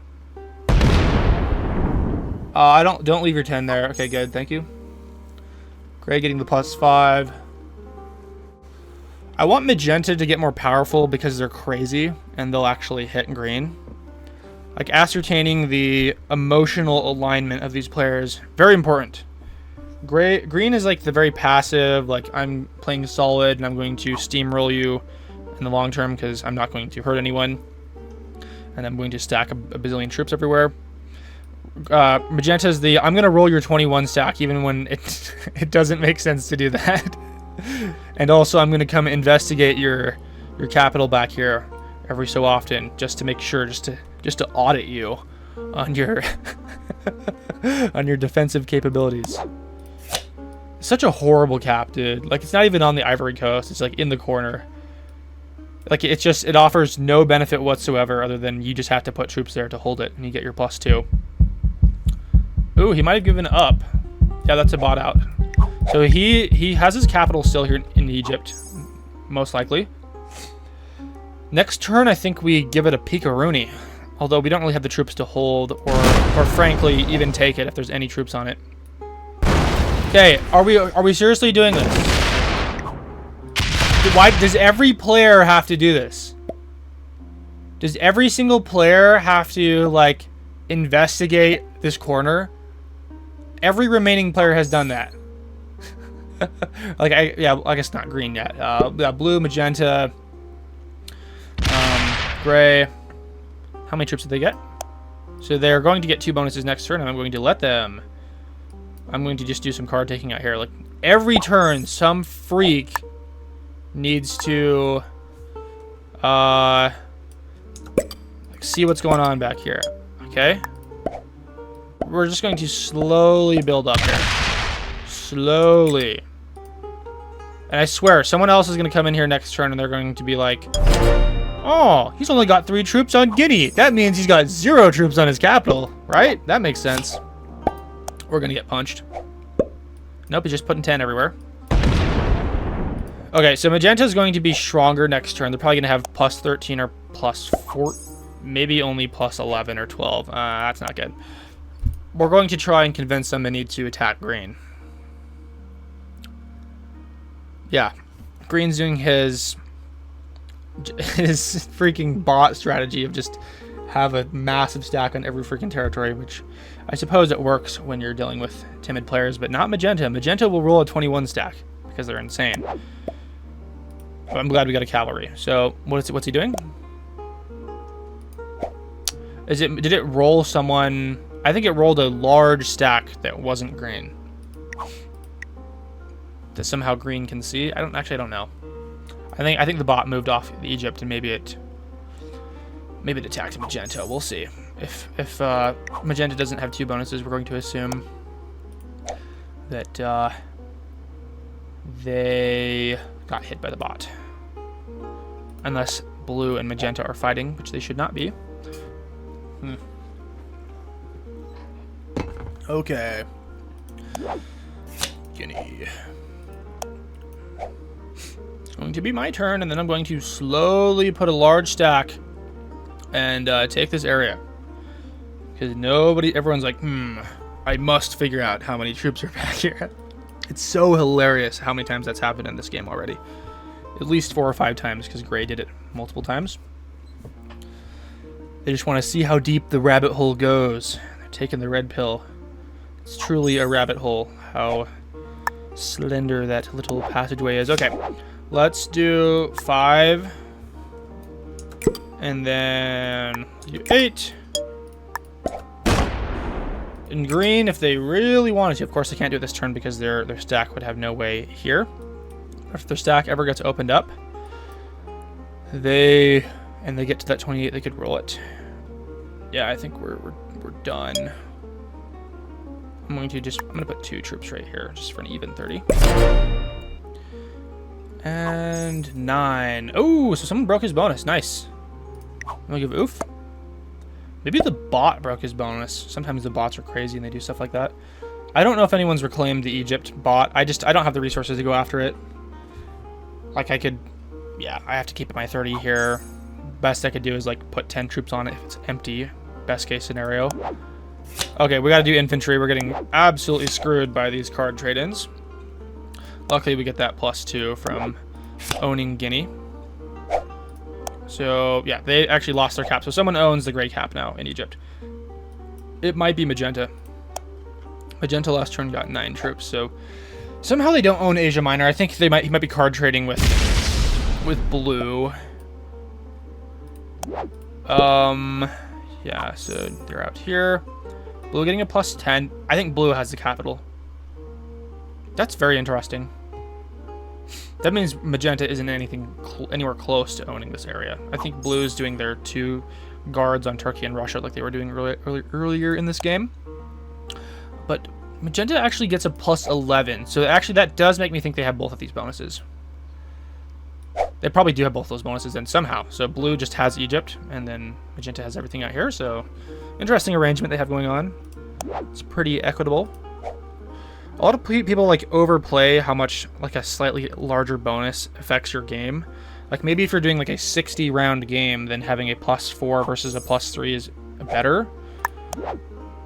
Don't leave your 10 there. Okay, good, thank you. Gray getting the +5. I want Magenta to get more powerful because they're crazy and they'll actually hit green. Like, ascertaining the emotional alignment of these players, very important. Green is like the very passive, like, I'm playing solid and I'm going to steamroll you in the long term because I'm not going to hurt anyone. And I'm going to stack a bazillion troops everywhere. Magenta is the, I'm going to roll your 21 stack even when it doesn't make sense to do that. And also I'm going to come investigate your capital back here every so often just to make sure, just to audit you on your on your defensive capabilities. Such a horrible cap, dude. Like, it's not even on the Ivory Coast. It's like in the corner. Like, it offers no benefit whatsoever other than you just have to put troops there to hold it and you get your +2. Ooh, he might have given up. Yeah, that's a bot out. So he has his capital still here in Egypt, most likely. Next turn, I think we give it a Picaroni. Although we don't really have the troops to hold or frankly even take it if there's any troops on it. Okay, are we seriously doing this? Why does every player have to do this? Does every single player have to, like, investigate this corner? Every remaining player has done that. Like, I guess not green yet. Blue, magenta, gray. How many troops did they get? So they're going to get 2 bonuses next turn, and I'm going to let them. I'm going to just do some card taking out here. Like, every turn, some freak needs to like, see what's going on back here. Okay? We're just going to slowly build up here. Slowly. And I swear, someone else is going to come in here next turn and they're going to be like, oh, he's only got 3 troops on Guinea. That means he's got 0 troops on his capital, right? That makes sense. We're going to get punched. Nope, he's just putting 10 everywhere. Okay, so Magenta is going to be stronger next turn. They're probably going to have +13 or +4, maybe only +11 or 12. That's not good. We're going to try and convince them they need to attack green. Yeah, green's doing his freaking bot strategy of just have a massive stack on every freaking territory, which I suppose it works when you're dealing with timid players, but not Magenta. Magenta will roll a 21 stack because they're insane. But I'm glad we got a cavalry. So what's he doing? Did it roll someone? I think it rolled a large stack that wasn't green. That somehow green can see. I don't know. I think the bot moved off Egypt and maybe it attacked Magenta. We'll see. If Magenta doesn't have 2 bonuses, we're going to assume that they got hit by the bot. Unless blue and magenta are fighting, which they should not be. Okay. Guinea. It's going to be my turn, and then I'm going to slowly put a large stack and take this area. Because everyone's like, I must figure out how many troops are back here. It's so hilarious how many times that's happened in this game already. At least 4 or 5 times, because Gray did it multiple times. They just want to see how deep the rabbit hole goes. They're taking the red pill. It's truly a rabbit hole, how slender that little passageway is. Okay, let's do 5. And then do 8. In green, if they really wanted to. Of course, they can't do it this turn because their stack would have no way here. If their stack ever gets opened up, they get to that 28, they could roll it. Yeah, I think we're done. I'm gonna put 2 troops right here, just for an even 30. And 9. Oh, so someone broke his bonus. Nice. I'm gonna give oof. Maybe the bot broke his bonus. Sometimes the bots are crazy and they do stuff like that. I don't know if anyone's reclaimed the Egypt bot. I don't have the resources to go after it. Like I could, yeah, I have to keep it my 30 here. Best I could do is like put 10 troops on it if it's empty. Best case scenario. Okay, we gotta do infantry. We're getting absolutely screwed by these card trade-ins. Luckily we get that +2 from owning Guinea. So yeah, they actually lost their cap. So someone owns the gray cap now in Egypt. It might be Magenta. Magenta last turn got 9 troops, so somehow they don't own Asia Minor. I think he might be card trading with blue. Yeah, so they're out here. Blue getting a +10. I think blue has the capital. That's very interesting. That means Magenta isn't anywhere close to owning this area. I think blue is doing their 2 guards on Turkey and Russia like they were doing earlier in this game. But Magenta actually gets a +11. So actually that does make me think they have both of these bonuses. They probably do have both those bonuses then somehow. So blue just has Egypt and then Magenta has everything out here. So interesting arrangement they have going on. It's pretty equitable. A lot of people like overplay how much like a slightly larger bonus affects your game. Like maybe if you're doing like a 60 round game, then having a +4 versus a +3 is better.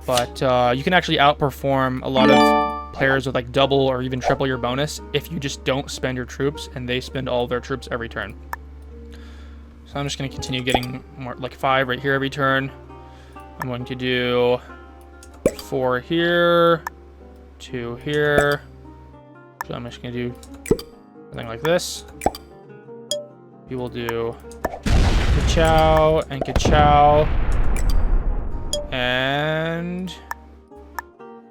But you can actually outperform a lot of players with like double or even triple your bonus if you just don't spend your troops and they spend all their troops every turn. So I'm just going to continue getting more like 5 right here every turn. I'm going to do 4 here, 2 here. So I'm just going to do something like this. We will do ka-chow and ka-chow. And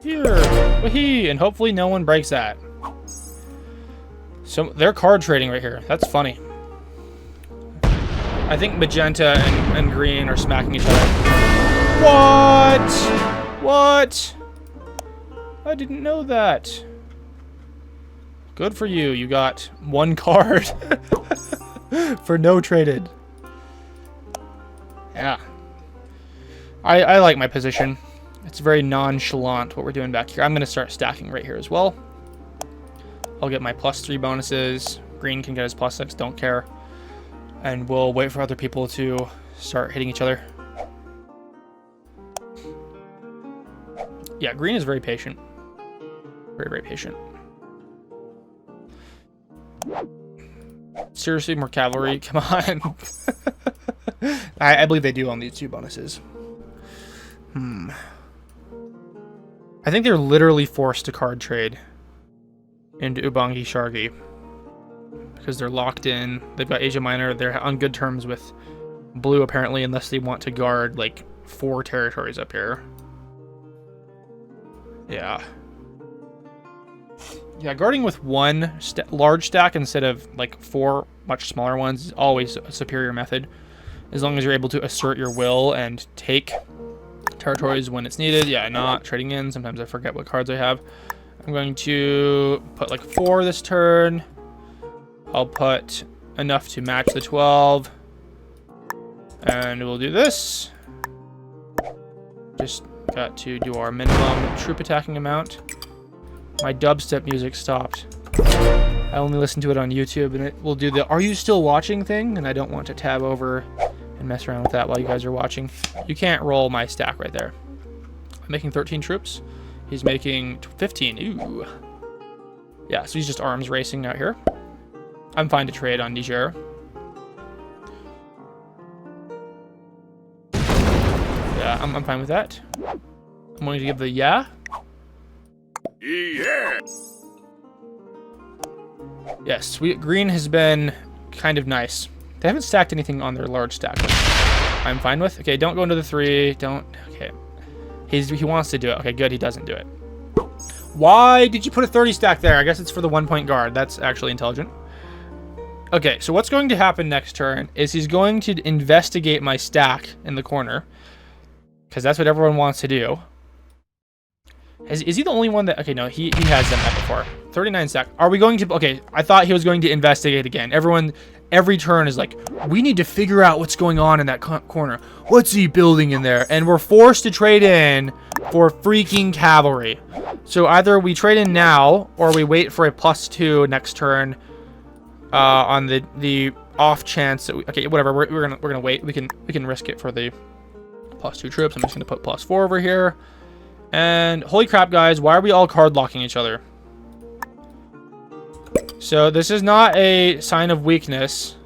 here, wahee, and hopefully no one breaks that. So they're card trading right here. That's funny. I think Magenta and Green are smacking each other. What? What? I didn't know that. Good for you. You got 1 card for no traded. Yeah. I like my position. It's very nonchalant what we're doing back here. I'm going to start stacking right here as well. I'll get my +3 bonuses. Green can get his +6, don't care. And we'll wait for other people to start hitting each other. Yeah, green is very patient. Very, very patient. Seriously, more cavalry? Come on. I believe they do own these 2 bonuses. I think they're literally forced to card trade into Ubangi Shargi because they're locked in. They've got Asia Minor. They're on good terms with blue apparently, unless they want to guard like 4 territories up here. Yeah. Yeah, guarding with 1 large stack instead of like 4 much smaller ones is always a superior method, as long as you're able to assert your will and take territories when it's needed. Yeah, not trading in. Sometimes I forget what cards I have. I'm going to put like 4 this turn. I'll put enough to match the 12. And we'll do this. Just got to do our minimum troop attacking amount. My dubstep music stopped. I only listen to it on YouTube, and it will do the "Are you still watching?" thing, and I don't want to tab over and mess around with that while you guys are watching. You can't roll my stack right there. I'm making 13 troops. He's making 15. Ooh. Yeah, so he's just arms racing out here. I'm fine to trade on Niger. Yeah, I'm fine with that. I'm going to give the yeah. Yeah. Yes, green has been kind of nice. They haven't stacked anything on their large stack, which I'm fine with. Okay, don't go into the 3. Don't. Okay. He wants to do it. Okay, good. He doesn't do it. Why did you put a 30 stack there? I guess it's for the 1-point guard. That's actually intelligent. Okay, so what's going to happen next turn is he's going to investigate my stack in the corner, because that's what everyone wants to do. Is he the only one that... Okay, no, he has done that before. 39 stack. Are we going to... Okay, I thought he was going to investigate again. Every turn is like, we need to figure out what's going on in that corner. What's he building in there? And we're forced to trade in for freaking cavalry. So either we trade in now, or we wait for a +2 next turn on the off chance that we... Okay, whatever. We're gonna wait. We can risk it for the +2 troops. I'm just gonna put +4 over here. And holy crap, guys, why are we all card locking each other? So this is not a sign of weakness.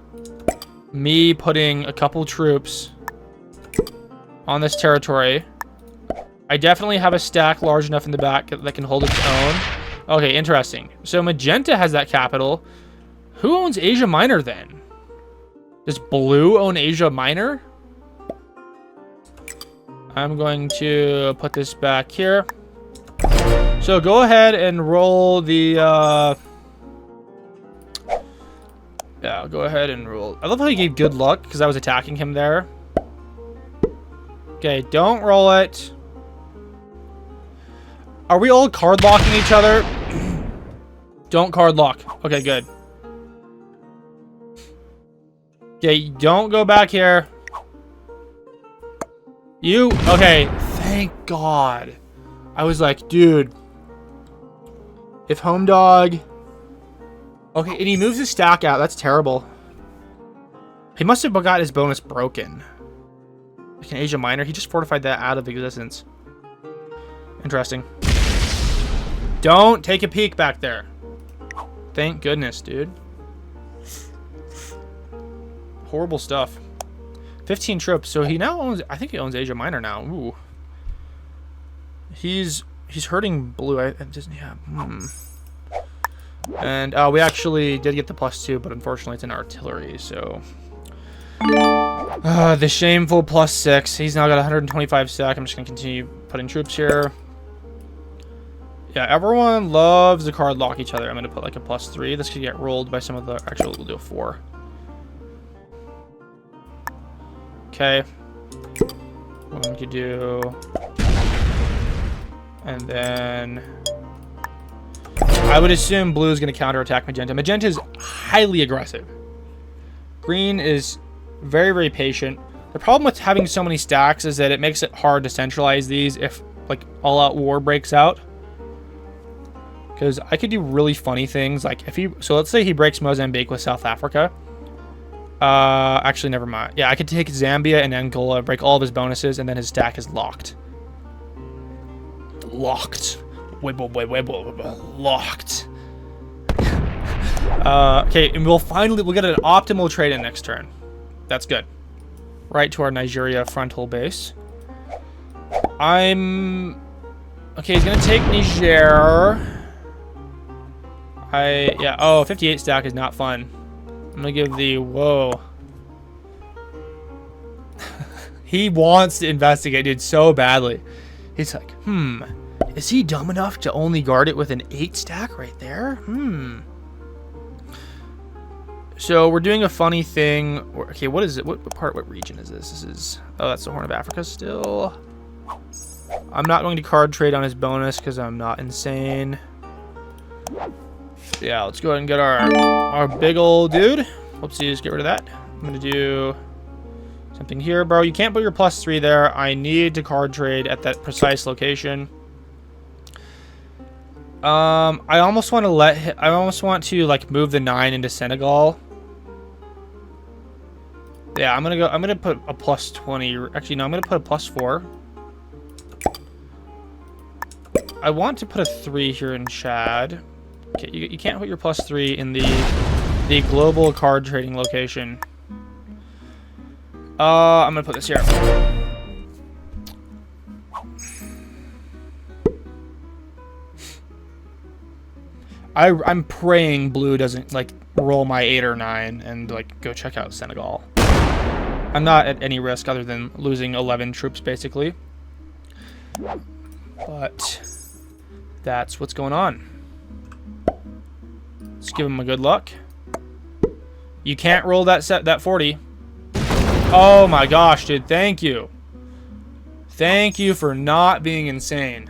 Me putting a couple troops on this territory. I definitely have a stack large enough in the back that can hold its own. Okay, interesting. So Magenta has that capital. Who owns Asia Minor then? Does Blue own Asia Minor? I'm going to put this back here. So go ahead and roll the... Yeah, go ahead and roll. I love how he gave good luck because I was attacking him there. Okay, don't roll it. Are we all card locking each other? Don't card lock. Okay, good. Okay, don't go back here. You, okay, thank God. I was like, dude, if home dog, okay, and he moves his stack out, that's terrible. He must have got his bonus broken. Like an Asia Minor, he just fortified that out of existence. Interesting. Don't take a peek back there. Thank goodness, dude. Horrible stuff. 15 troops, so he now owns... I think he owns Asia Minor now. Ooh. He's hurting Blue. Yeah. And we actually did get the +2, but unfortunately it's an artillery, so... the shameful +6. He's now got 125 stack. I'm just going to continue putting troops here. Yeah, everyone loves to card lock each other. I'm going to put like a +3. This could get rolled by some of the... Actually, we'll do a 4. Okay. What we could do... And then... I would assume Blue is going to counterattack Magenta. Magenta is highly aggressive. Green is very, very patient. The problem with having so many stacks is that it makes it hard to centralize these if, like, all-out war breaks out. Because I could do really funny things. Like, if he... So, let's say he breaks Mozambique with South Africa. Actually, never mind. Yeah, I could take Zambia and Angola, break all of his bonuses, and then his stack is locked. Locked. Locked. Okay, and we'll get an optimal trade in next turn. That's good. Right to our Nigeria frontal base. Okay, he's gonna take Niger. Yeah, oh, 58 stack is not fun. I'm gonna give the... Whoa. He wants to investigate, dude, so badly. He's like, is he dumb enough to only guard it with an 8 stack right there? So we're doing a funny thing. Okay, what is it? What region is this? This is... Oh, that's the Horn of Africa still. I'm not going to card trade on his bonus because I'm not insane. Yeah, let's go ahead and get our big old dude. Whoopsies, get rid of that. I'm going to do something here. Bro, you can't put your +3 there. I need to card trade at that precise location. I almost want to like move the 9 into Senegal. Yeah, I'm gonna put a +20. Actually, no, I'm gonna put a +4. I want to put a 3 here in Chad. Okay, you can't put your +3 in the global card trading location. I'm gonna put this here. I'm praying Blue doesn't like roll my 8 or 9 and like go check out Senegal. I'm not at any risk other than losing 11 troops basically. But that's what's going on. Let's give him a good luck. You can't roll that 40. Oh my gosh, dude, thank you. Thank you for not being insane.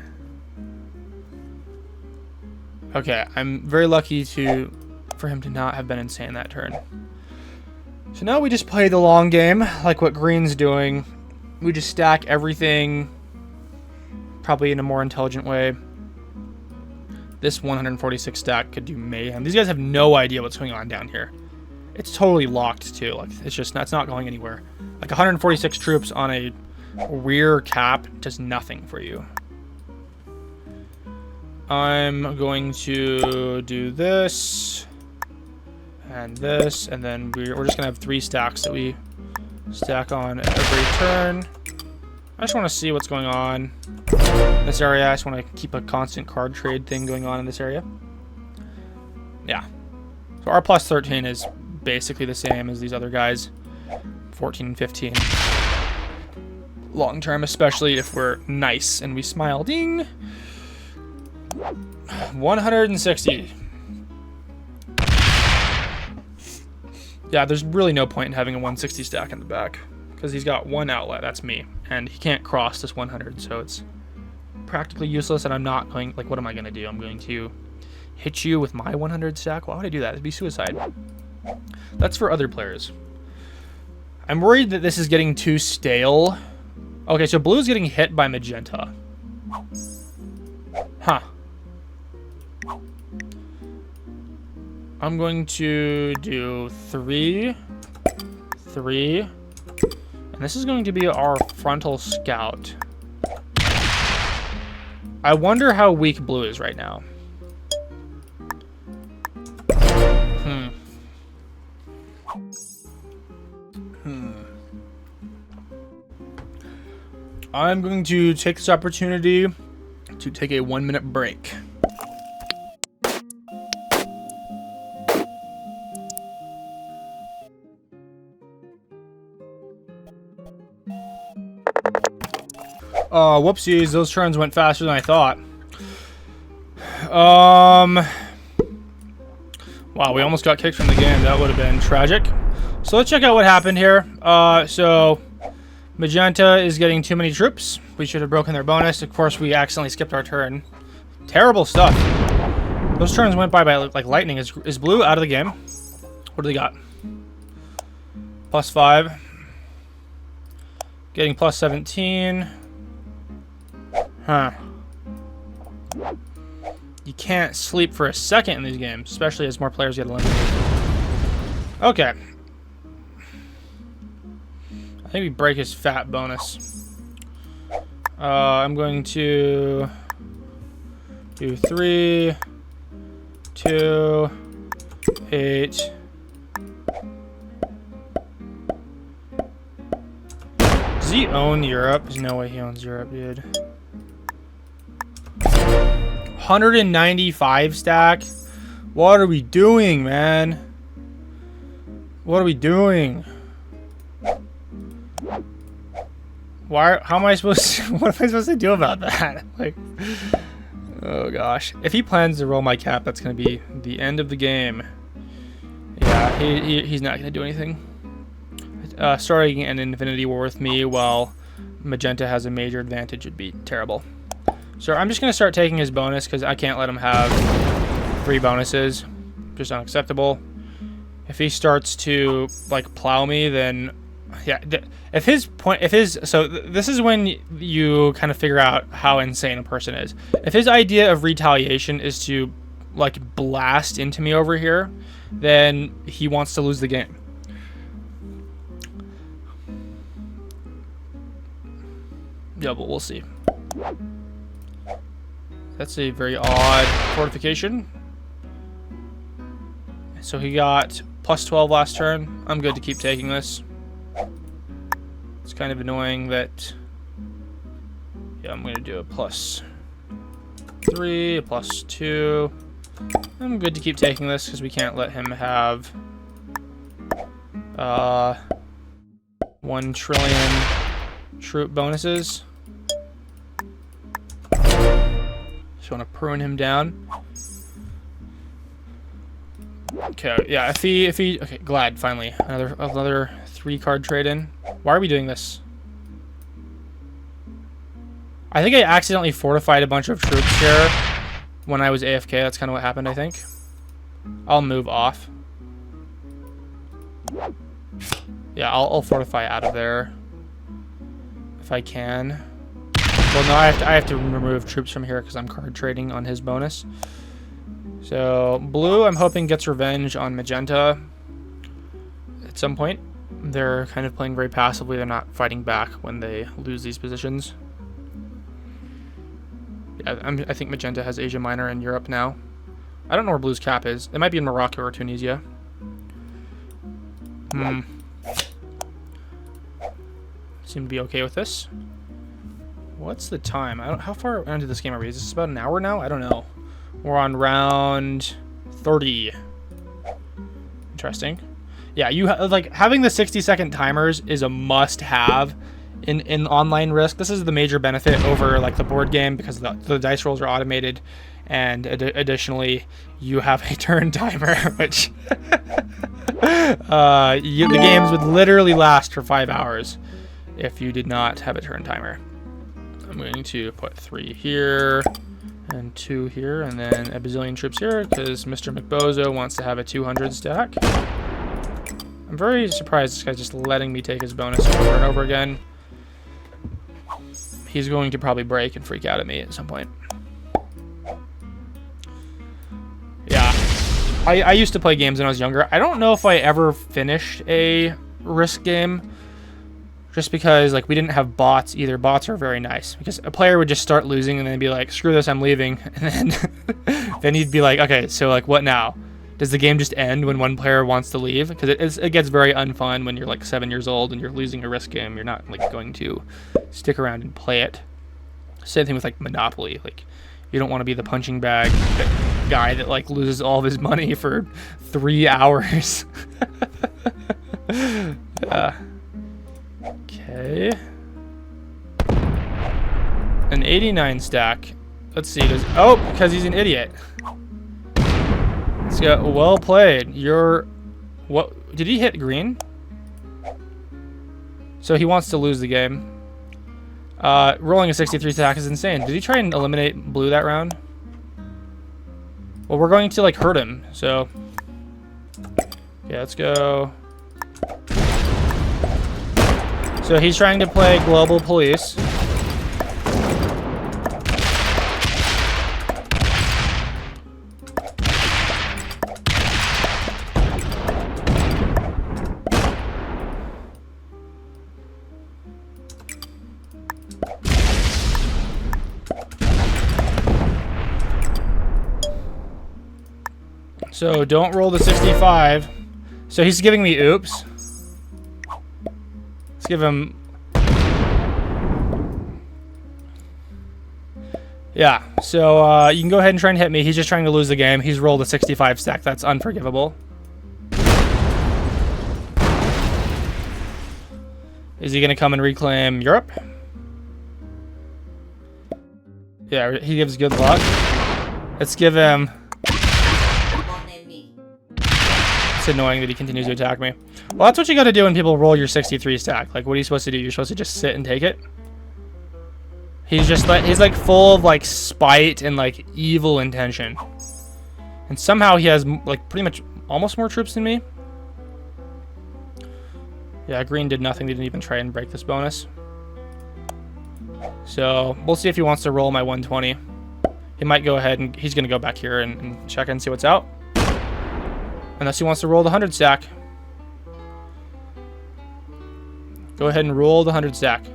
Okay, I'm very lucky for him to not have been insane that turn. So now we just play the long game, like what green's doing. We just stack everything, probably in a more intelligent way. This 146 stack could do mayhem. These guys have no idea what's going on down here. It's totally locked too. Like it's not going anywhere. Like 146 troops on a rear cap does nothing for you. I'm going to do this and this, and then we're just gonna have 3 stacks that we stack on every turn. I just want to see what's going on in this area. I just want to keep a constant card trade thing going on in this area. Yeah. So our plus 13 is basically the same as these other guys. 14 and 15. Long term, especially if we're nice and we smile. Ding! 160. Yeah, there's really no point in having a 160 stack in the back, because he's got 1 outlet, that's me, and he can't cross this 100, so it's practically useless, and I'm not going, like, what am I going to do? I'm going to hit you with my 100 stack? Why would I do that? It'd be suicide. That's for other players. I'm worried that this is getting too stale. Okay, so blue's getting hit by magenta. Huh. I'm going to do 3, 3, and this is going to be our frontal scout. I wonder how weak blue is right now. I'm going to take this opportunity to take a 1-minute break. Whoopsies, those turns went faster than I thought. Wow, we almost got kicked from the game. That would have been tragic. So let's check out what happened here. So magenta is getting too many troops. We should have broken their bonus. Of course, we accidentally skipped our turn. Terrible stuff. Those turns went by like lightning. Is blue out of the game? What do they got? Plus 5. Getting plus 17. Huh. You can't sleep for a second in these games, especially as more players get eliminated. Okay. I think we break his fat bonus. I'm going to do 3, 2, 8. Does he own Europe? There's no way he owns Europe, dude. 195 stack? What are we doing, man? What are we doing? Why? How am I supposed to, what am I supposed to do about that? Like, oh gosh. If he plans to roll my cap, that's going to be the end of the game. Yeah, he's not going to do anything. Starting an Infinity War with me while magenta has a major advantage would be terrible. So I'm just going to start taking his bonus because I can't let him have 3 bonuses. Just unacceptable. If he starts to like plow me, then yeah. So this is when you kind of figure out how insane a person is. If his idea of retaliation is to like blast into me over here, then he wants to lose the game. Yeah, but we'll see. That's a very odd fortification. So he got plus 12 last turn. I'm good to keep taking this. It's kind of annoying that... Yeah, I'm going to do a plus 3, a plus 2. I'm good to keep taking this because we can't let him have 1 trillion troop bonuses. Just want to prune him down. Okay, yeah, if he okay, glad finally. Another 3 card trade in. Why are we doing this? I think I accidentally fortified a bunch of troops here. when I was AFK. That's kind of what happened, I think. I'll move off. Yeah, I'll fortify out of there if I can. Well, no, I have to remove troops from here because I'm card trading on his bonus. So blue, I'm hoping gets revenge on magenta at some point. They're kind of playing very passively. They're not fighting back when they lose these positions. Yeah, I think magenta has Asia Minor and Europe now. I don't know where blue's cap is. It might be in Morocco or Tunisia. Seem to be okay with this. What's the time? How far into this game are we? Is this about an hour now? I don't know. We're on round 30. Interesting. Yeah, like having the 60-second timers is a must-have in online Risk. This is the major benefit over like the board game because the dice rolls are automated, and additionally you have a turn timer, which the games would literally last for 5 hours if you did not have a turn timer. I'm going to put 3 here and 2 here, and then a bazillion troops here because Mr. McBozo wants to have a 200 stack. I'm very surprised this guy's just letting me take his bonus over and over again. He's going to probably break and freak out at me at some point. Yeah. I used to play games when I was younger. I don't know if I ever finished a Risk game just because like we didn't have bots either. Bots are very nice because a player would just start losing and then be like, screw this, I'm leaving. And then he'd be like, okay, so like what now? Does the game just end when one player wants to leave? Because it gets very unfun when you're like 7 years old and you're losing a Risk game. You're not like going to stick around and play it. Same thing with like Monopoly. Like you don't want to be the punching bag guy that like loses all of his money for 3 hours. Okay. An 89 stack. Let's see. Oh, because he's an idiot. Let's go. Well played. What? Did he hit green? So he wants to lose the game. Rolling a 63 stack is insane. Did he try and eliminate blue that round? Well, we're going to like hurt him. So yeah, let's go. So he's trying to play global police. So don't roll the 65. So he's giving me oops. Let's give him. Yeah, so you can go ahead and try and hit me. He's just trying to lose the game. He's rolled a 65 stack. That's unforgivable. Is he going to come and reclaim Europe? Yeah, he gives good luck. Let's give him. It's annoying that he continues to attack me. Well, that's what you got to do when people roll your 63 stack. Like, what are you supposed to do? You're supposed to just sit and take it? He's just like, he's like full of like spite and like evil intention. And somehow he has like pretty much almost more troops than me. Yeah, green did nothing. They didn't even try and break this bonus. So we'll see if he wants to roll my 120. He might go ahead and he's going to go back here and check and see what's out. Unless he wants to roll the 100 stack. Go ahead and roll the 100 stack.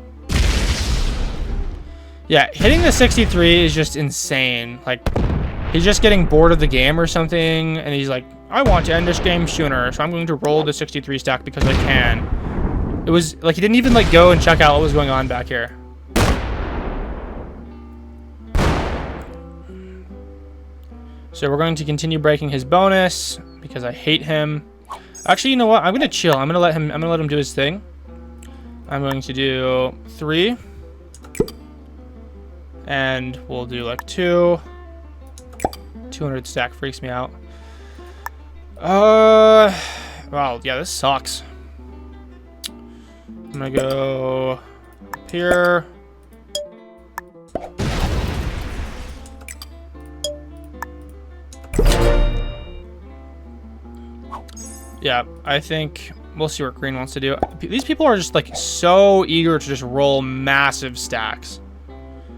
Yeah, hitting the 63 is just insane. Like, he's just getting bored of the game or something, and he's like, I want to end this game sooner, so I'm going to roll the 63 stack because I can. It was, like, he didn't even, like, go and check out what was going on back here. So we're going to continue breaking his bonus because I hate him. Actually, you know what? I'm going to chill. I'm going to let him do his thing. I'm going to do 3. And we'll do like 2. 200 stack freaks me out. Wow, yeah, this sucks. I'm gonna go up here. Yeah, I think we'll see what green wants to do. These people are just like so eager to just roll massive stacks.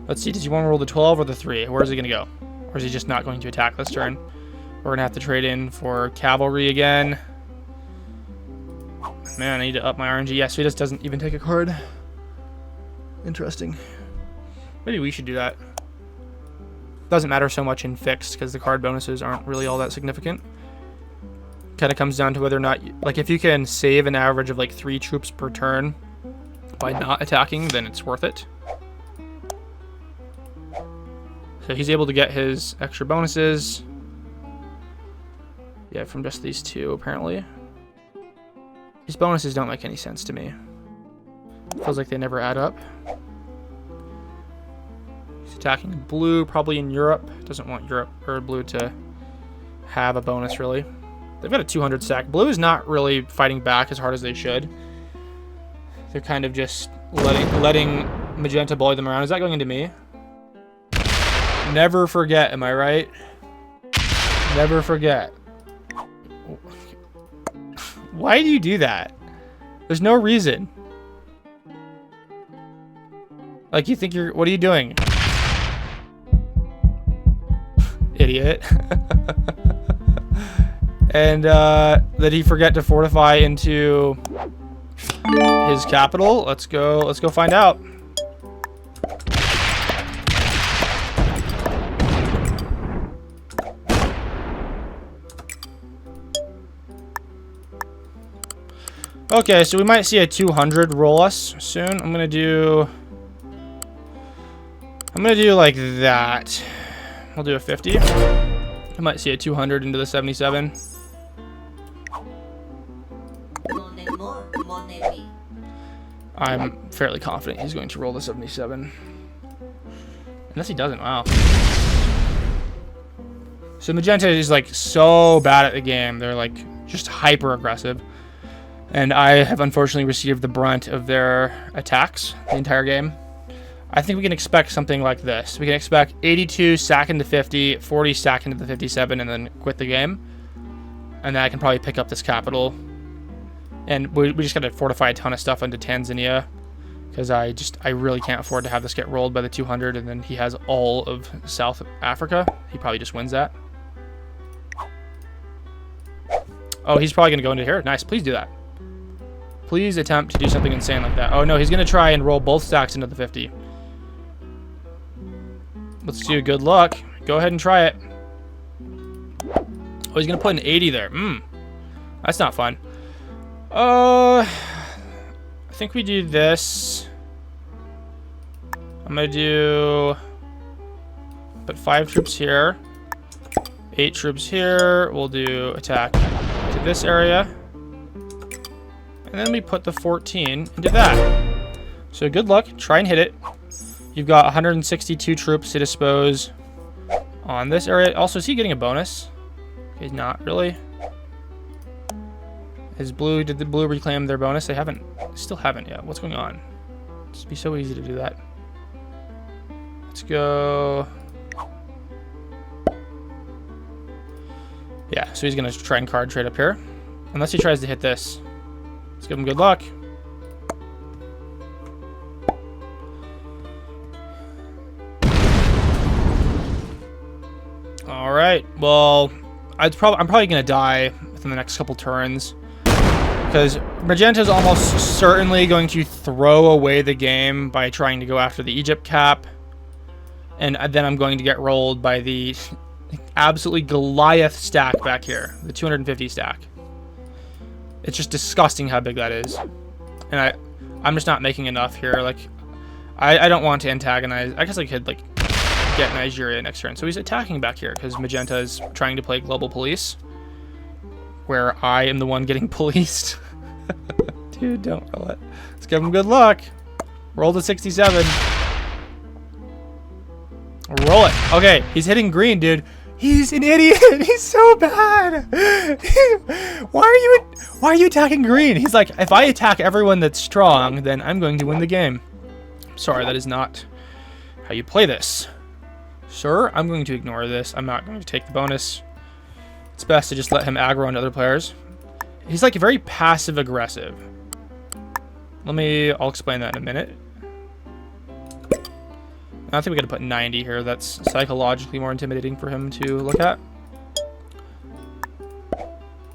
Let's see, does he want to roll the 12 or the 3? Where is he going to go? Or is he just not going to attack this turn? We're going to have to trade in for cavalry again. Man, I need to up my RNG. Yeah, so he just doesn't even take a card. Interesting. Maybe we should do that. Doesn't matter so much in fixed because the card bonuses aren't really all that significant. Kind of comes down to whether or not, like if you can save an average of like 3 troops per turn by not attacking, then it's worth it. So he's able to get his extra bonuses. Yeah, from just these 2 apparently. These bonuses don't make any sense to me. Feels like they never add up. He's attacking blue, probably in Europe. Doesn't want Europe or blue to have a bonus really. They've got a 200 stack. Blue is not really fighting back as hard as they should. They're kind of just letting magenta bully them around. Is that going into me? Never forget, am I right? Never forget. Why do you do that? There's no reason. Like, you think you're... What are you doing? Idiot. And did he forget to fortify into his capital? Let's go find out. Okay, so we might see a 200 roll us soon. I'm gonna do like that. I'll do a 50. I might see a 200 into the 77. I'm fairly confident he's going to roll the 77. Unless he doesn't, wow. So magenta is like so bad at the game. They're like just hyper aggressive. And I have unfortunately received the brunt of their attacks the entire game. I think we can expect something like this. We can expect 82 sack into 50, 40 sack into the 57, and then quit the game. And then I can probably pick up this capital. And we just got to fortify a ton of stuff into Tanzania. Because I really can't afford to have this get rolled by the 200, and then he has all of South Africa. He probably just wins that. Oh, he's probably going to go into here. Nice, please do that. Please attempt to do something insane like that. Oh no, he's going to try and roll both stacks into the 50. Let's do good luck. Go ahead and try it. Oh, he's going to put an 80 there. That's not fun. I think we do this. I'm going to put 5 troops here. 8 troops here. We'll do attack to this area. And then we put the 14 into that. So good luck. Try and hit it. You've got 162 troops to dispose on this area. Also, is he getting a bonus? He's not really. Did the blue reclaim their bonus? They still haven't yet. What's going on? It'd be so easy to do that. Let's go. Yeah, so he's going to try and card trade up here. Unless he tries to hit this. Let's give him good luck. All right. Well, I'm probably going to die within the next couple turns. Because Magenta's almost certainly going to throw away the game by trying to go after the Egypt cap. And then I'm going to get rolled by the absolutely Goliath stack back here. The 250 stack. It's just disgusting how big that is. And I'm just not making enough here. Like, I don't want to antagonize. I guess I could, like, get Nigeria next turn. So he's attacking back here because Magenta is trying to play global police. Where I am the one getting policed. Dude, don't roll it. Let's give him good luck. Roll the 67. Roll it. Okay, he's hitting green, dude. He's an idiot. He's so bad. Why are you attacking green? He's like, if I attack everyone that's strong, then I'm going to win the game. Sorry, that is not how you play this. Sir, I'm going to ignore this. I'm not going to take the bonus. It's best to just let him aggro on other players. He's like very passive aggressive. I'll explain that in a minute. I think we gotta put 90 here. That's psychologically more intimidating for him to look at.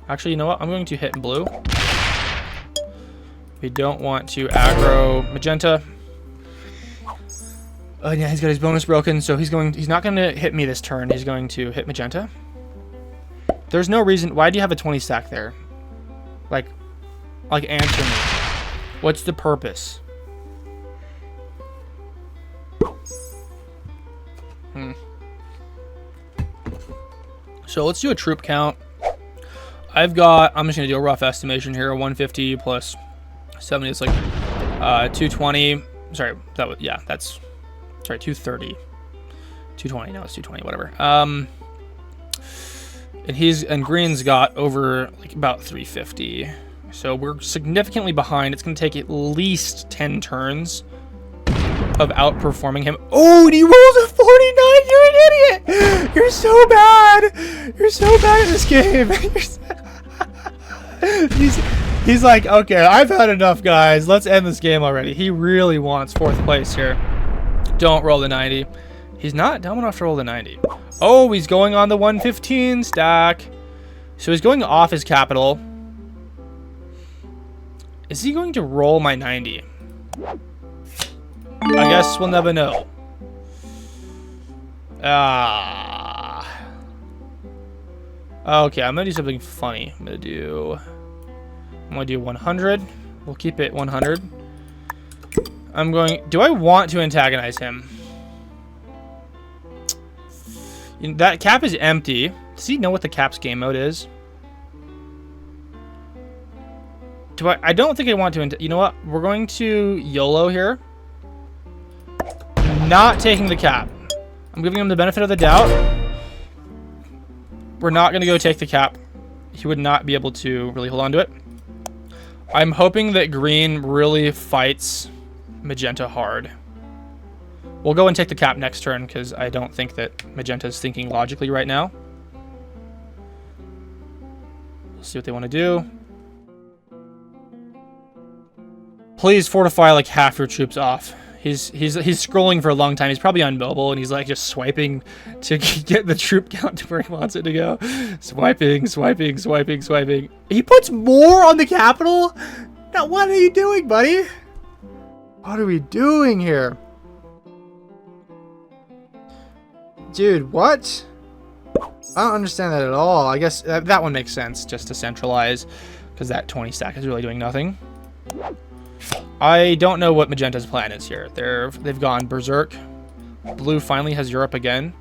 Actually, you know what? I'm going to hit blue. We don't want to aggro magenta. Oh yeah, he's got his bonus broken, so he's not gonna hit me this turn. He's going to hit magenta. There's no reason. Why do you have a 20 stack there? Like answer me. What's the purpose? So let's do a troop count. I'm just gonna do a rough estimation here. 150 plus 70 is like 220. Sorry, that's 230. 220, no, it's 220, whatever. And green's got over like about 350. So we're significantly behind. It's gonna take at least 10 turns of outperforming him. Oh, and he rolls a 49. You're an idiot. You're so bad. You're so bad at this game. He's like, okay, I've had enough, guys. Let's end this game already. He really wants 4th place here. Don't roll the 90. He's not dumb enough to roll the 90. Oh, he's going on the 115 stack. So he's going off his capital. Is he going to roll my 90? I guess we'll never know. Okay, I'm gonna do something funny. I'm gonna do 100. We'll keep it 100. Do I want to antagonize him? That cap is empty. Does he know what the cap's game mode is? I don't think I want to. You know what? We're going to YOLO here. Not taking the cap. I'm giving him the benefit of the doubt. We're not going to go take the cap. He would not be able to really hold on to it. I'm hoping that green really fights magenta hard. We'll go and take the cap next turn because I don't think that magenta is thinking logically right now. We'll see what they want to do. Please fortify like half your troops off. He's scrolling for a long time. He's probably on mobile and he's like just swiping to get the troop count to where he wants it to go. Swiping. He puts more on the capital? Now what are you doing, buddy? What are we doing here? Dude, what? I don't understand that at all. I guess that one makes sense just to centralize because that 20 stack is really doing nothing. I don't know what magenta's plan is here. They've gone berserk. Blue finally has Europe again.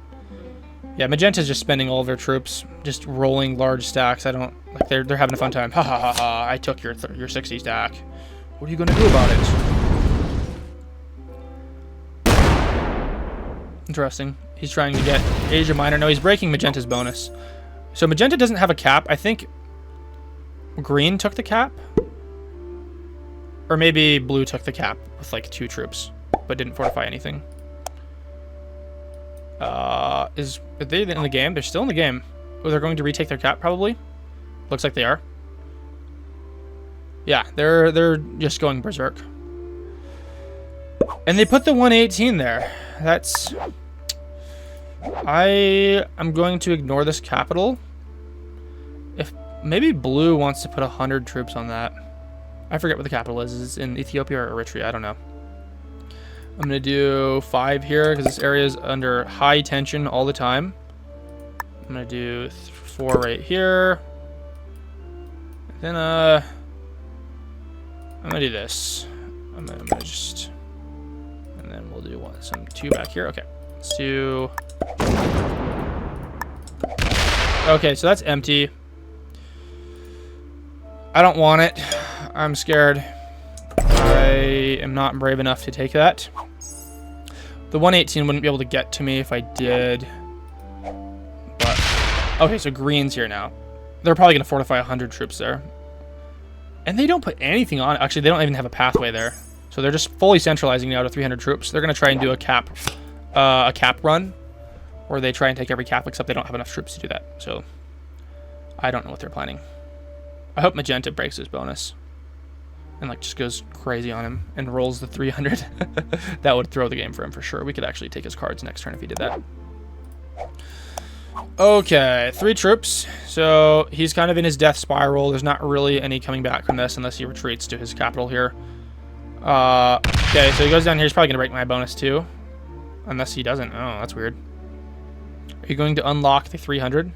Yeah, magenta's just spending all of their troops, just rolling large stacks. I don't like they're having a fun time. Ha ha ha ha! I took your 60 stack. What are you gonna do about it? Interesting. He's trying to get Asia Minor. No, he's breaking magenta's bonus. So magenta doesn't have a cap. I think green took the cap. Or maybe blue took the cap with like 2 troops, but didn't fortify anything. Are they in the game? They're still in the game. Oh, they're going to retake their cap probably. Looks like they are. Yeah, they're just going berserk. And they put the 118 there. I'm going to ignore this capital. If maybe blue wants to put 100 troops on that. I forget what the capital is. Is it in Ethiopia or Eritrea? I don't know. I'm going to do 5 here because this area is under high tension all the time. I'm going to do 4 right here. Then, I'm going to do this. I'm going to just... And then we'll do some 2 back here. Okay. Let's do... Okay, so that's empty. I don't want it. I'm scared. I am not brave enough to take that. The 118 wouldn't be able to get to me if I did. But okay, so green's here now. They're probably going to fortify 100 troops there. And they don't put anything on. Actually, they don't even have a pathway there. So they're just fully centralizing now to 300 troops. They're going to try and do a cap run. Or they try and take every cap, except they don't have enough troops to do that. So I don't know what they're planning. I hope Magenta breaks his bonus. And like just goes crazy on him and rolls the 300. That would throw the game for him for sure. We could actually take his cards next turn if he did that. Okay, 3 troops. So he's kind of in his death spiral. There's not really any coming back from this unless he retreats to his capital here. Okay, so he goes down here. He's probably going to break my bonus too. Unless he doesn't. Oh, that's weird. Are you going to unlock the 300?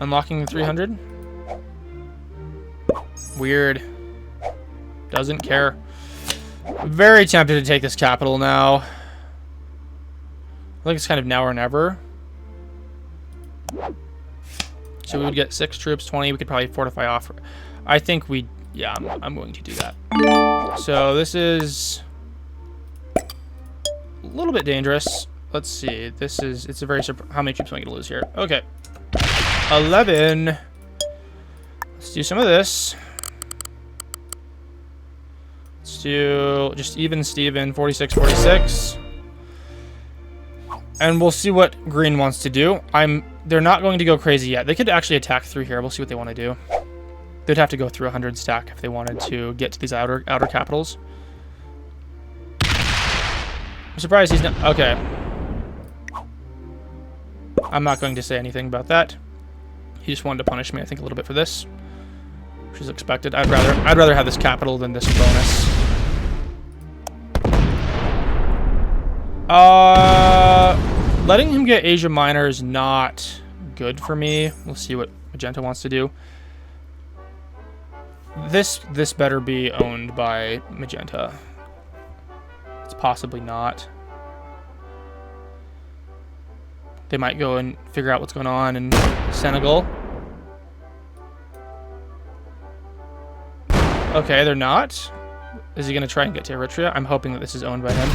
Unlocking the 300? Weird. Doesn't care. Very tempted to take this capital now. I think it's kind of now or never. So we would get 6 troops, 20. We could probably fortify off. I think we... Yeah, I'm going to do that. So this is a little bit dangerous. Let's see. This is... It's a very... How many troops am I going to lose here? Okay. 11. Let's do some of this. Let's do just even Steven, 46, 46. And we'll see what green wants to do. They're not going to go crazy yet. They could actually attack through here. We'll see what they want to do. They'd have to go through 100 stack if they wanted to get to these outer capitals. I'm surprised he's not... Okay. I'm not going to say anything about that. He just wanted to punish me, I think, a little bit for this, which is expected. I'd rather have this capital than this bonus. Letting him get Asia Minor is not good for me. We'll see what Magenta wants to do. This better be owned by Magenta. It's possibly not. They might go and figure out what's going on in Senegal. Okay, they're not. Is he going to try and get to Eritrea? I'm hoping that this is owned by him.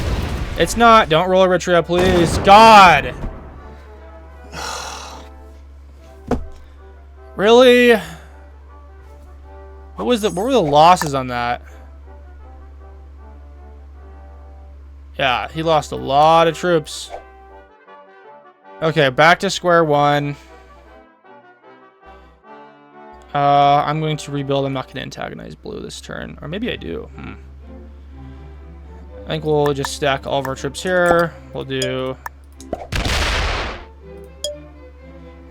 It's not. Don't roll Eritrea, please. God! Really? What were the losses on that? Yeah, he lost a lot of troops. Okay, back to square one. I'm going to rebuild. I'm not going to antagonize blue this turn. Or maybe I do. I think we'll just stack all of our troops here. We'll do...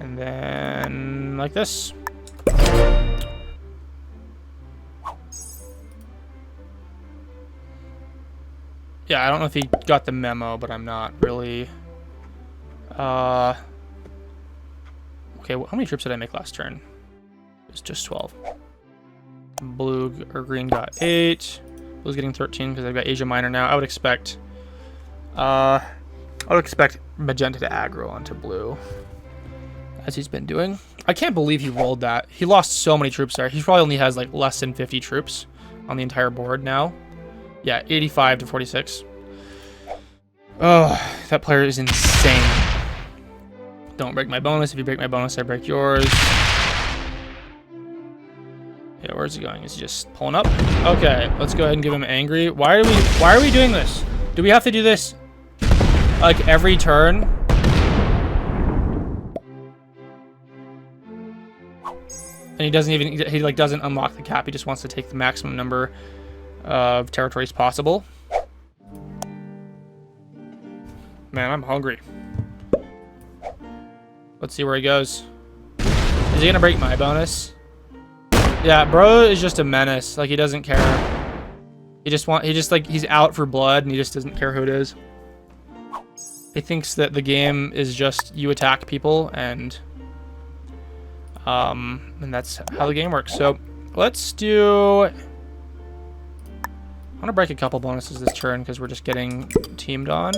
And then... like this. Yeah, I don't know if he got the memo, but I'm not really... Okay, how many troops did I make last turn? It was just 12. Blue or green got 8. Blue's getting 13 because I've got Asia Minor now. I would expect Magenta to aggro onto blue, as he's been doing. I can't believe he rolled that. He lost so many troops there. He probably only has like less than 50 troops on the entire board now. Yeah, 85 to 46. Oh, that player is insane. Don't break my bonus. If you break my bonus, I break yours. Yeah, where's he going? Is he just pulling up? Okay, let's go ahead and give him angry. Why are we doing this? Do we have to do this like every turn? And he doesn't unlock the cap. He just wants to take the maximum number of territories possible. Man, I'm hungry. Let's see where he goes. Is he gonna break my bonus? Yeah, bro is just a menace. Like, he doesn't care. He's out for blood and he just doesn't care who it is. He thinks that the game is just you attack people and that's how the game works. So let's do... I want to break a couple bonuses this turn because we're just getting teamed on.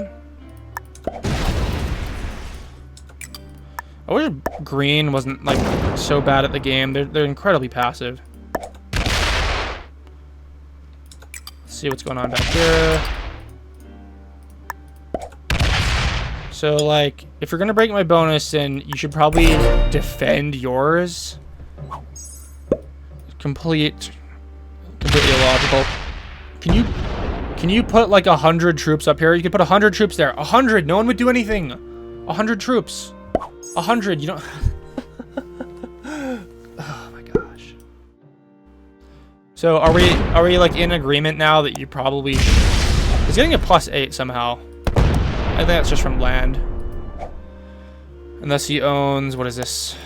I wish green wasn't like so bad at the game. They're incredibly passive. Let's see what's going on back here. So like, if you're gonna break my bonus, then you should probably defend yours. Completely illogical. Can you put like 100 troops up here? You could put 100 troops there. 100. No one would do anything. 100 troops. 100. You don't. Oh my So are we like in agreement now that you probably... He's getting a +8 somehow. I think that's just from land. Unless he owns... What is this?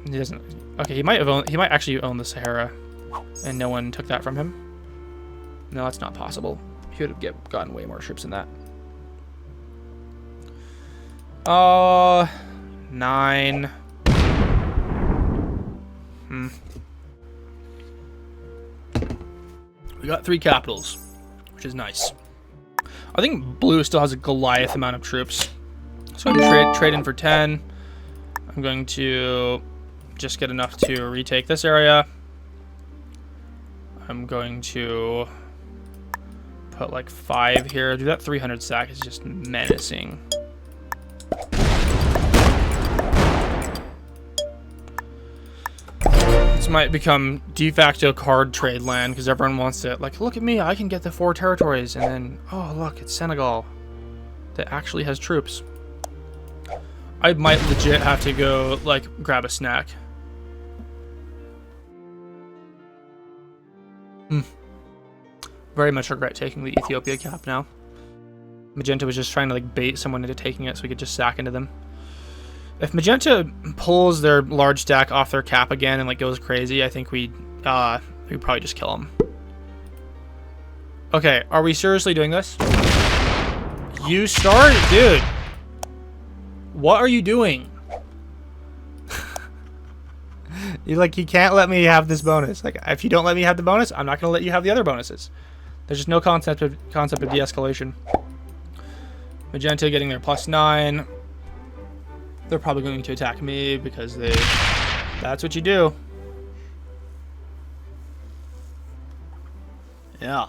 He doesn't... Okay, he might actually own the Sahara. And no one took that from him. No, that's not possible. He would have gotten way more troops than that. 9. We got 3 capitals, which is nice. I think blue still has a Goliath amount of troops. So I'm going to trade in for 10. I'm going to just get enough to retake this area. I'm going to put like 5 here. Dude, that 300 stack is just menacing. This might become de facto card trade land because everyone wants to, like, look at me, I can get the 4 territories, and then, oh look, it's Senegal that actually has troops. I might legit have to go, like, grab a snack. Very much regret taking the Ethiopia cap now. Magenta was just trying to, like, bait someone into taking it so we could just sack into them. If Magenta pulls their large stack off their cap again and like goes crazy, I think we'd probably just kill them. Okay, are we seriously doing this? You started, dude. What are you doing? You can't let me have this bonus. Like, if you don't let me have the bonus, I'm not gonna let you have the other bonuses. There's just no concept of de-escalation. Magenta getting their +9. They're probably going to attack me because that's what you do. Yeah.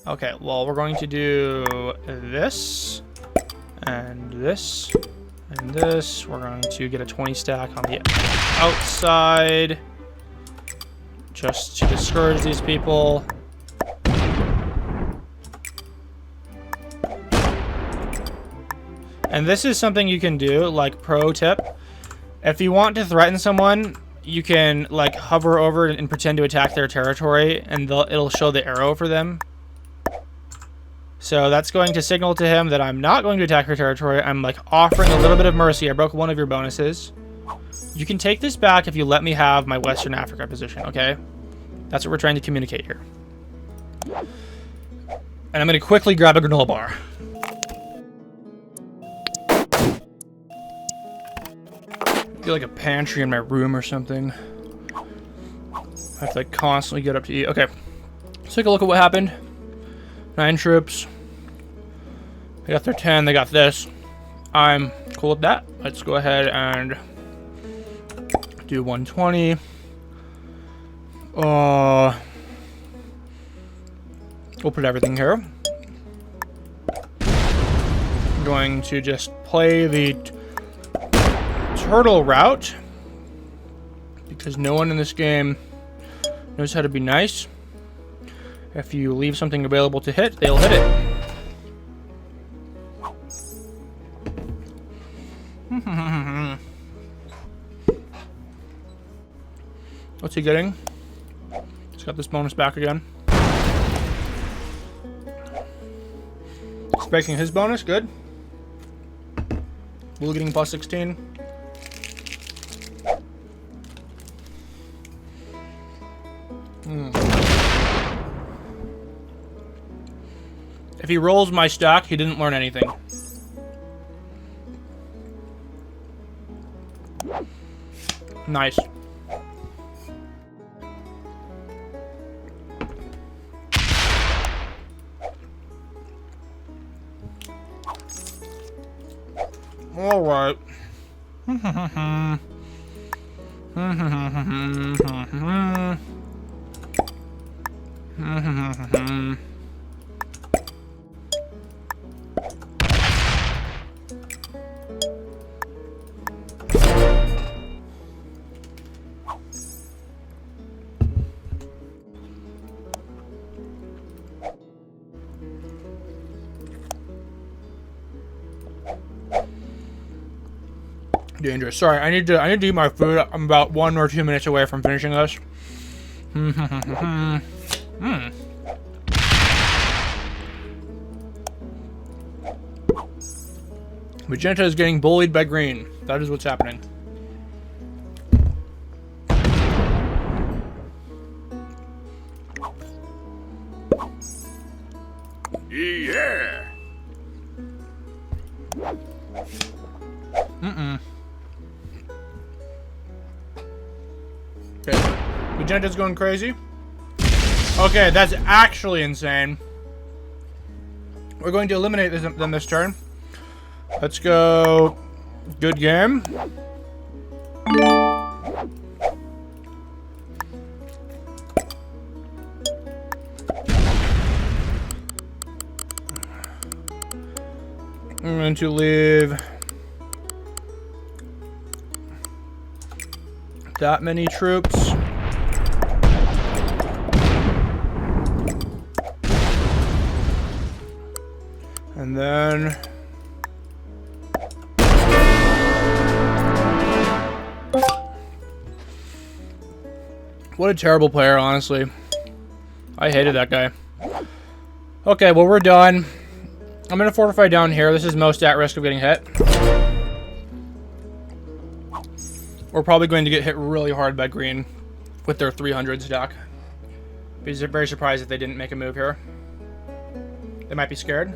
Okay, well, we're going to do this and this and this. We're going to get a 20 stack on the outside just to discourage these people. And this is something you can do, like, pro tip. If you want to threaten someone, you can, like, hover over and pretend to attack their territory, and it'll show the arrow for them. So that's going to signal to him that I'm not going to attack your territory. I'm, like, offering a little bit of mercy. I broke one of your bonuses. You can take this back if you let me have my Western Africa position, okay? That's what we're trying to communicate here. And I'm going to quickly grab a granola bar. Get like a pantry in my room or something. I have to like constantly get up to eat. Okay, let's take a look at what happened. 9 troops. They got their 10. They got this. I'm cool with that. Let's go ahead and do 120. We'll put everything here. I'm going to just play the turtle route because no one in this game knows how to be nice. If you leave something available to hit, they'll hit it. What's he getting? He's got this bonus back again. He's breaking his bonus, good. Blue getting +16. If he rolls my stack, he didn't learn anything. Nice. All right. Dangerous. Sorry, I need to eat my food. I'm about 1 or 2 minutes away from finishing this. Magenta is getting bullied by green. That is what's happening. Yeah. Okay. Magenta's going crazy. Okay, that's actually insane. We're going to eliminate them this turn. Let's go. Good game. I'm going to leave that many troops. And then what a terrible player, honestly. I hated that guy. Okay, well, we're done. I'm going to fortify down here. This is most at risk of getting hit. We're probably going to get hit really hard by green with their 300 stack. Be very surprised if they didn't make a move here. They might be scared.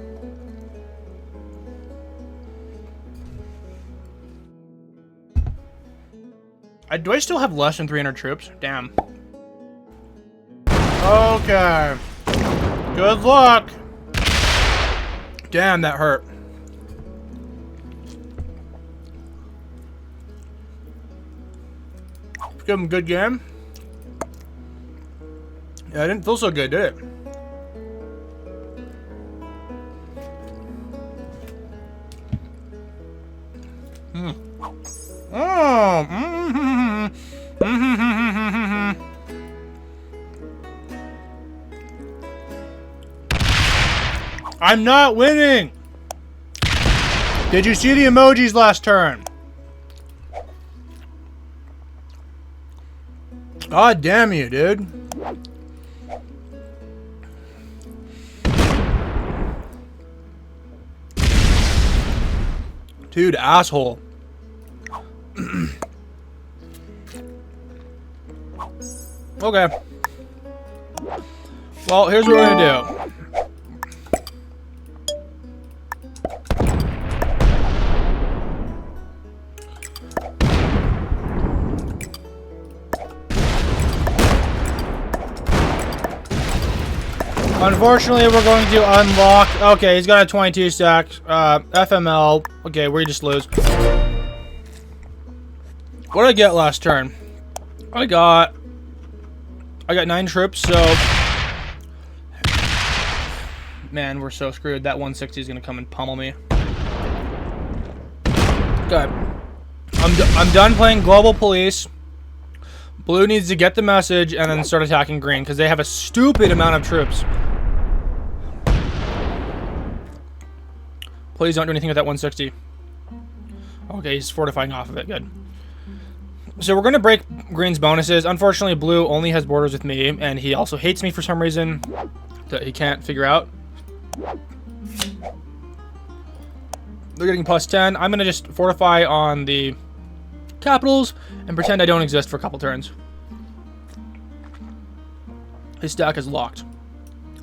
Do I still have less than 300 troops? Damn. Okay. Good luck. Damn, that hurt. Give him a good game. Yeah, it didn't feel so good, did it? Oh. I'm not winning. Did you see the emojis last turn? God damn you, dude. Dude, asshole. Okay. Well, here's what we're gonna do. Unfortunately, we're going to unlock... Okay, he's got a 22 stack. FML. Okay, we just lose. What did I get last turn? I got 9 troops, so... Man, we're so screwed. That 160 is going to come and pummel me. Okay. I'm done playing Global Police. Blue needs to get the message and then start attacking green, because they have a stupid amount of troops. Please don't do anything with that 160. Okay, he's fortifying off of it. Good. So we're going to break green's bonuses. Unfortunately, blue only has borders with me, and he also hates me for some reason that he can't figure out. They're getting plus 10. I'm going to just fortify on the capitals and pretend I don't exist for a couple turns. His stack is locked.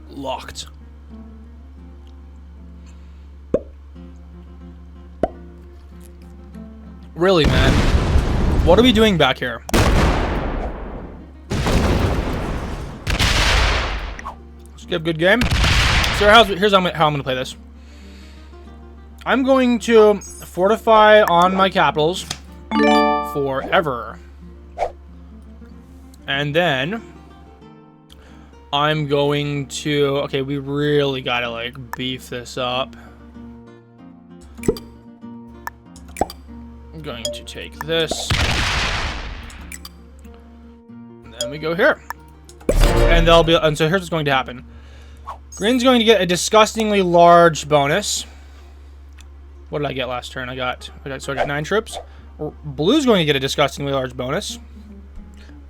Locked. Really, man? What are we doing back here? Let's get a good game. So here's how I'm going to play this. I'm going to fortify on my capitals forever. And then I'm going to... Okay, we really got to, like, beef this up. I'm going to take this. And then we go here. And so here's what's going to happen. Green's going to get a disgustingly large bonus. What did I get last turn? I got 9 troops. Blue's going to get a disgustingly large bonus.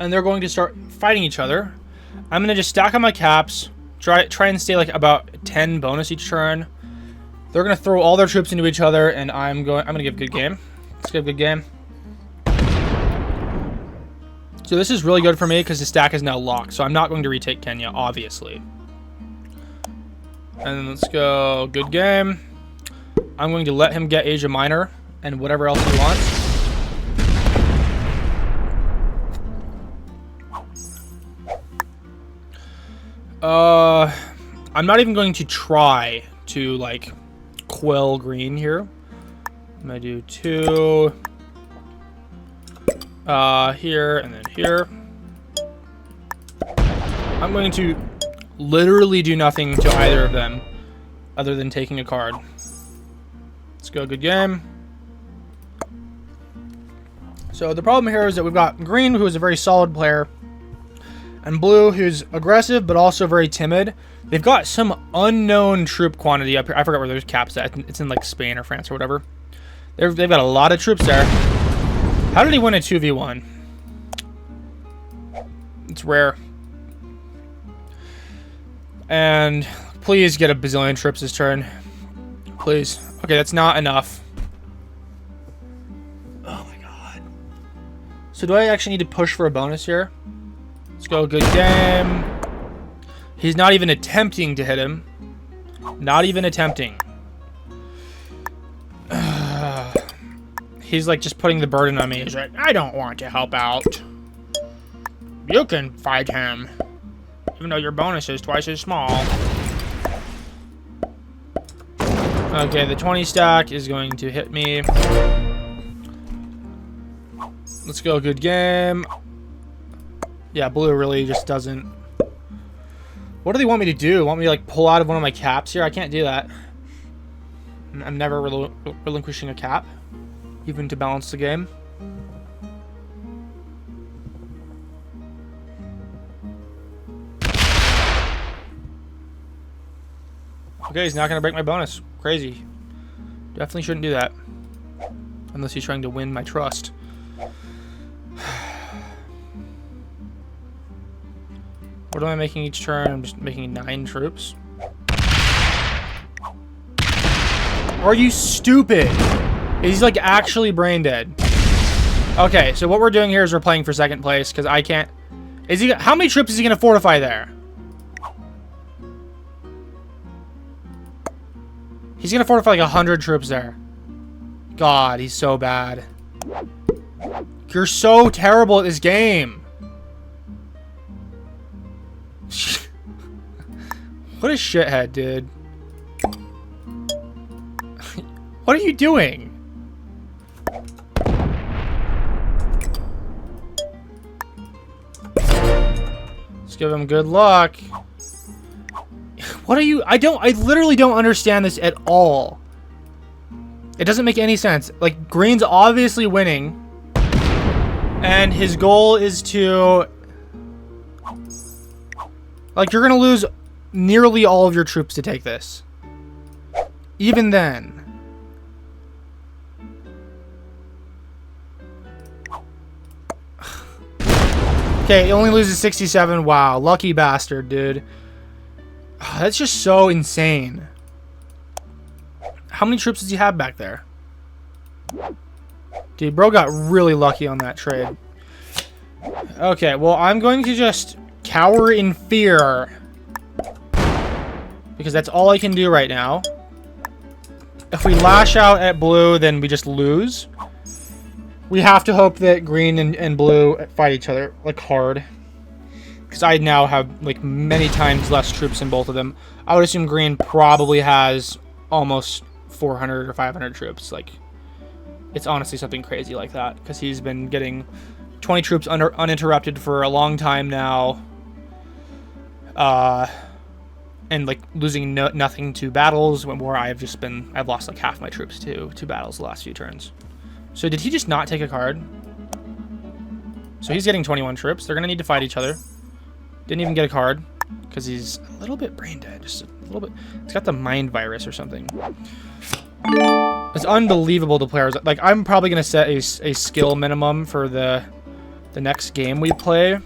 and they're going to start fighting each other. I'm gonna just stack on my caps, try and stay like about 10 bonus each turn. They're gonna throw all their troops into each other, and I'm gonna give a good game. Let's give a good game. So this is really good for me because the stack is now locked. So I'm not going to retake Kenya, obviously. And then let's go good game. I'm going to let him get Asia Minor and whatever else he wants. I'm not even going to try to like quell green here. I'm gonna do 2 here and then here. I'm going to literally do nothing to either of them other than taking a card. Let's go, good game. So the problem here is that we've got green, who is a very solid player, and blue, who's aggressive but also very timid. They've got some unknown troop quantity up here. I forgot where there's caps at. It's in like Spain or France or whatever. They've got a lot of troops there. How did he win a 2v1? It's rare. And please get a bazillion troops this turn. Please. Okay, that's not enough. Oh my god. So do I actually need to push for a bonus here? Let's go, good game. He's not even attempting to hit him. Not even attempting. He's like just putting the burden on me. He's like, I don't want to help out. You can fight him. Even though your bonus is twice as small. Okay, the 20 stack is going to hit me. Let's go, good game. Yeah, blue really just doesn't... What do they want me to do? Want me to like pull out of one of my caps here? I can't do that. I'm never relinquishing a cap, even to balance the game. Okay, he's not going to break my bonus. Crazy. Definitely shouldn't do that. Unless he's trying to win my trust. What am I making each turn? I'm just making 9 troops. Are you stupid? He's like actually brain dead. Okay, so what we're doing here is we're playing for second place because I can't... Is he? How many troops is he going to fortify there? He's going to fortify like 100 troops there. God, he's so bad. You're so terrible at this game. What a shithead, dude. What are you doing? Let's give him good luck. What are you... I literally don't understand this at all. It doesn't make any sense. Like, green's obviously winning. And his goal is to... Like, you're gonna lose nearly all of your troops to take this. Even then. Okay, he only loses 67. Wow, lucky bastard, dude. Oh, that's just so insane. How many troops does he have back there? Dude, bro got really lucky on that trade. Okay, well, I'm going to just cower in fear. Because that's all I can do right now. If we lash out at blue, then we just lose. We have to hope that green and blue fight each other, like, hard. Because I now have, like, many times less troops in both of them. I would assume green probably has almost 400 or 500 troops. Like, it's honestly something crazy like that. Because he's been getting 20 troops uninterrupted for a long time now. And, like, losing nothing to battles, where I've lost, like, half my troops to battles the last few turns. So did he just not take a card? So he's getting 21 troops. They're going to need to fight each other. Didn't even get a card because he's a little bit brain dead. Just a little bit. It's got the mind virus or something. It's unbelievable the players. Like, I'm probably going to set a skill minimum for the the next game we play.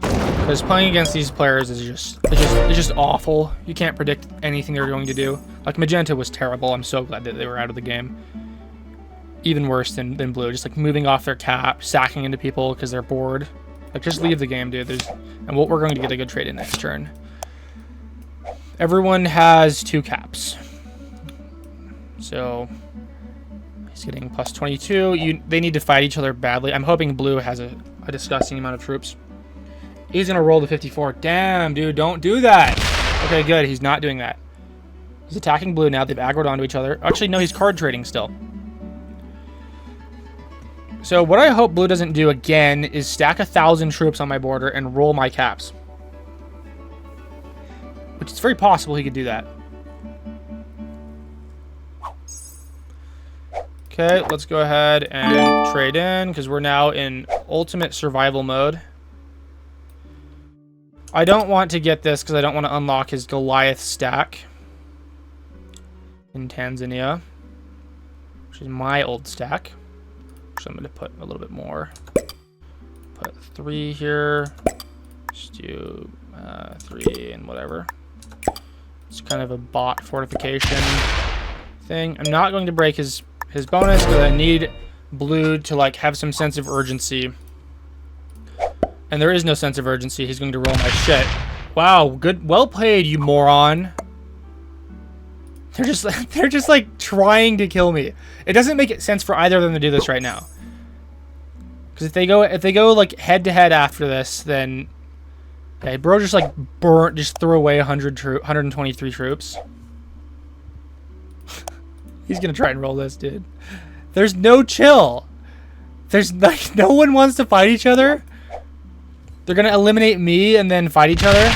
Because playing against these players is just awful. You can't predict anything they're going to do. Like Magenta was terrible. I'm so glad that they were out of the game. Even worse than Blue. Just like moving off their cap, sacking into people because they're bored. Like just leave the game, dude. And what we're going to get a good trade in next turn. Everyone has 2 caps. So he's getting plus 22. They need to fight each other badly. I'm hoping Blue has a disgusting amount of troops. He's going to roll the 54. Damn, dude, don't do that. Okay, good. He's not doing that. He's attacking Blue now. They've aggroed onto each other. Actually, no, he's card trading still. So what I hope Blue doesn't do again is stack 1,000 troops on my border and roll my caps. Which is very possible he could do that. Okay, let's go ahead and trade in because we're now in ultimate survival mode. I don't want to get this because I don't want to unlock his Goliath stack in Tanzania, which is my old stack. So I'm going to put a little bit more. Put 3 here. Just do 3 and whatever. It's kind of a bot fortification thing. I'm not going to break his bonus because I need Blue to like have some sense of urgency. And there is no sense of urgency. He's going to roll my shit. Wow, good, well played, you moron. They're just like trying to kill me. It doesn't make sense for either of them to do this right now. Because if they go like head to head after this, then okay, bro just like just threw away 123 troops. He's gonna try and roll this, dude. There's no chill. There's like no one wants to fight each other. They're gonna eliminate me and then fight each other.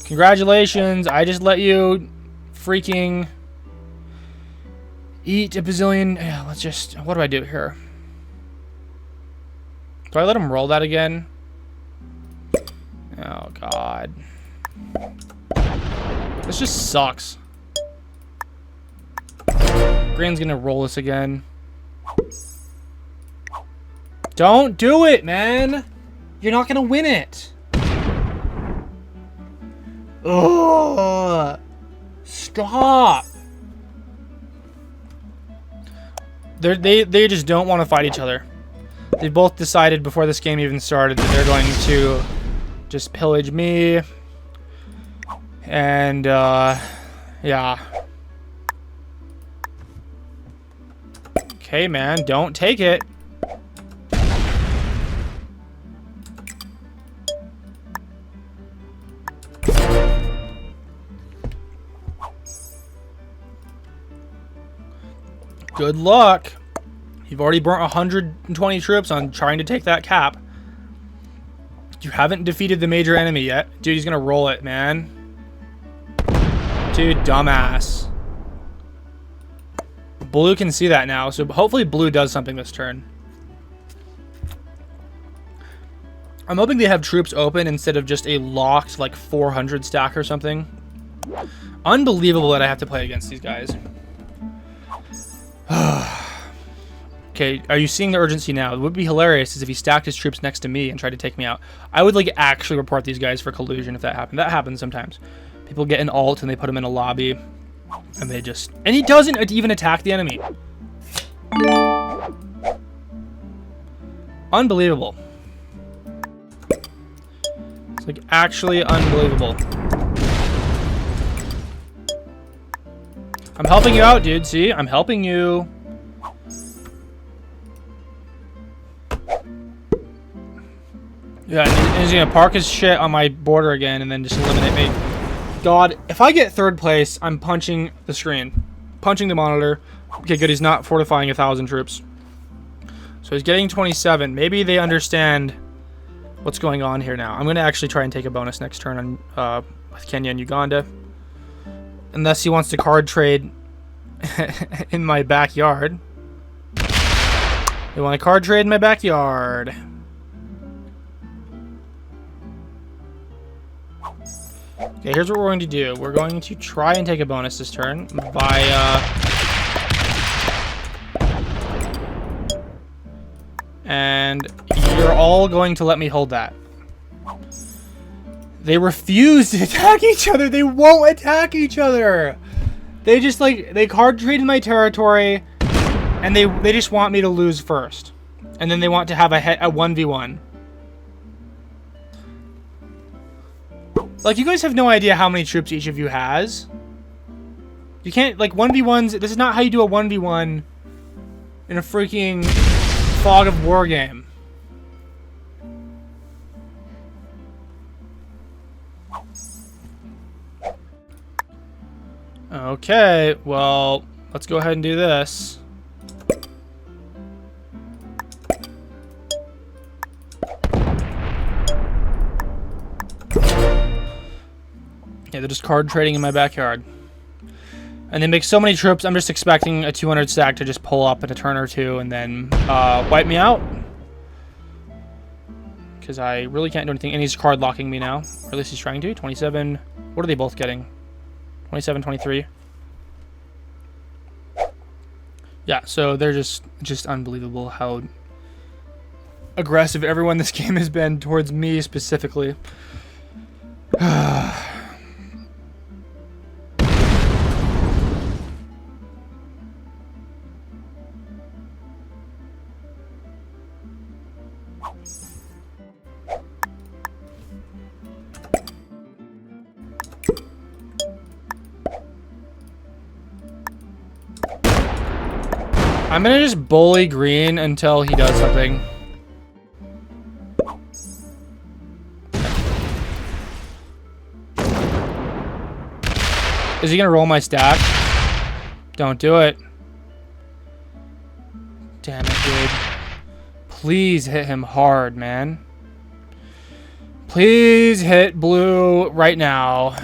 Congratulations, I just let you freaking eat a bazillion. Yeah, let's just, what do I do here? Do I let him roll that again? Oh god. This just sucks. Green's gonna roll this again. Don't do it, man. You're not gonna win it. Ugh. Stop. They just don't want to fight each other. They both decided before this game even started that they're going to just pillage me. And yeah. Okay, man, don't take it. Good luck. You've already burnt 120 troops on trying to take that cap. You haven't defeated the major enemy yet. Dude, he's gonna roll it, man. Dude, dumbass. Blue can see that now, so hopefully Blue does something this turn. I'm hoping they have troops open instead of just a locked, like, 400 stack or something. Unbelievable that I have to play against these guys. Okay, are you seeing the urgency now? It would be hilarious is if he stacked his troops next to me and tried to take me out. I would, like, actually report these guys for collusion if that happened. That happens sometimes. People get an alt and they put him in a lobby. And they just... And he doesn't even attack the enemy. Unbelievable. It's, like, actually unbelievable. I'm helping you out, dude. See? I'm helping you. Yeah, and he's gonna park his shit on my border again and then just eliminate me. God, if I get third place, I'm punching the screen. Punching the monitor. Okay, good, he's not fortifying 1,000 troops. So he's getting 27. Maybe they understand what's going on here now. I'm gonna actually try and take a bonus next turn on with Kenya and Uganda. Unless he wants to card trade in my backyard. They want to card trade in my backyard. Okay, here's what we're going to do. We're going to try and take a bonus this turn by And you're all going to let me hold that. They refuse to attack each other. They won't attack each other. They just like, they card trade in my territory, and they just want me to lose first. And then they want to have a 1v1. Like, you guys have no idea how many troops each of you has. You can't, like, 1v1s, this is not how you do a 1v1 in a freaking Fog of War game. Okay, well, let's go ahead and do this. Yeah, they're just card trading in my backyard. And they make so many troops, I'm just expecting a 200 stack to just pull up in a turn or two and then wipe me out. Because I really can't do anything. And he's card locking me now. Or at least he's trying to. 27. What are they both getting? 27, 23. Yeah, so they're just unbelievable how aggressive everyone in this game has been towards me specifically. I'm gonna just bully green until he does something. Is he gonna roll my stack? Don't do it. Damn it, dude. Please hit him hard, man. Please hit blue right now.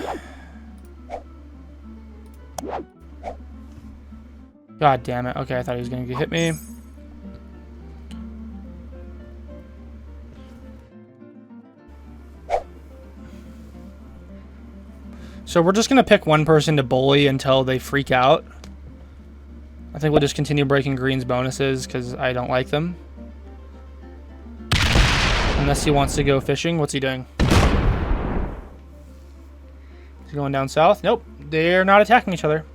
God damn it. Okay, I thought he was going to hit me. So we're just going to pick one person to bully until they freak out. I think we'll just continue breaking green's bonuses because I don't like them. Unless he wants to go fishing. What's he doing? Is he going down south? Nope. They're not attacking each other.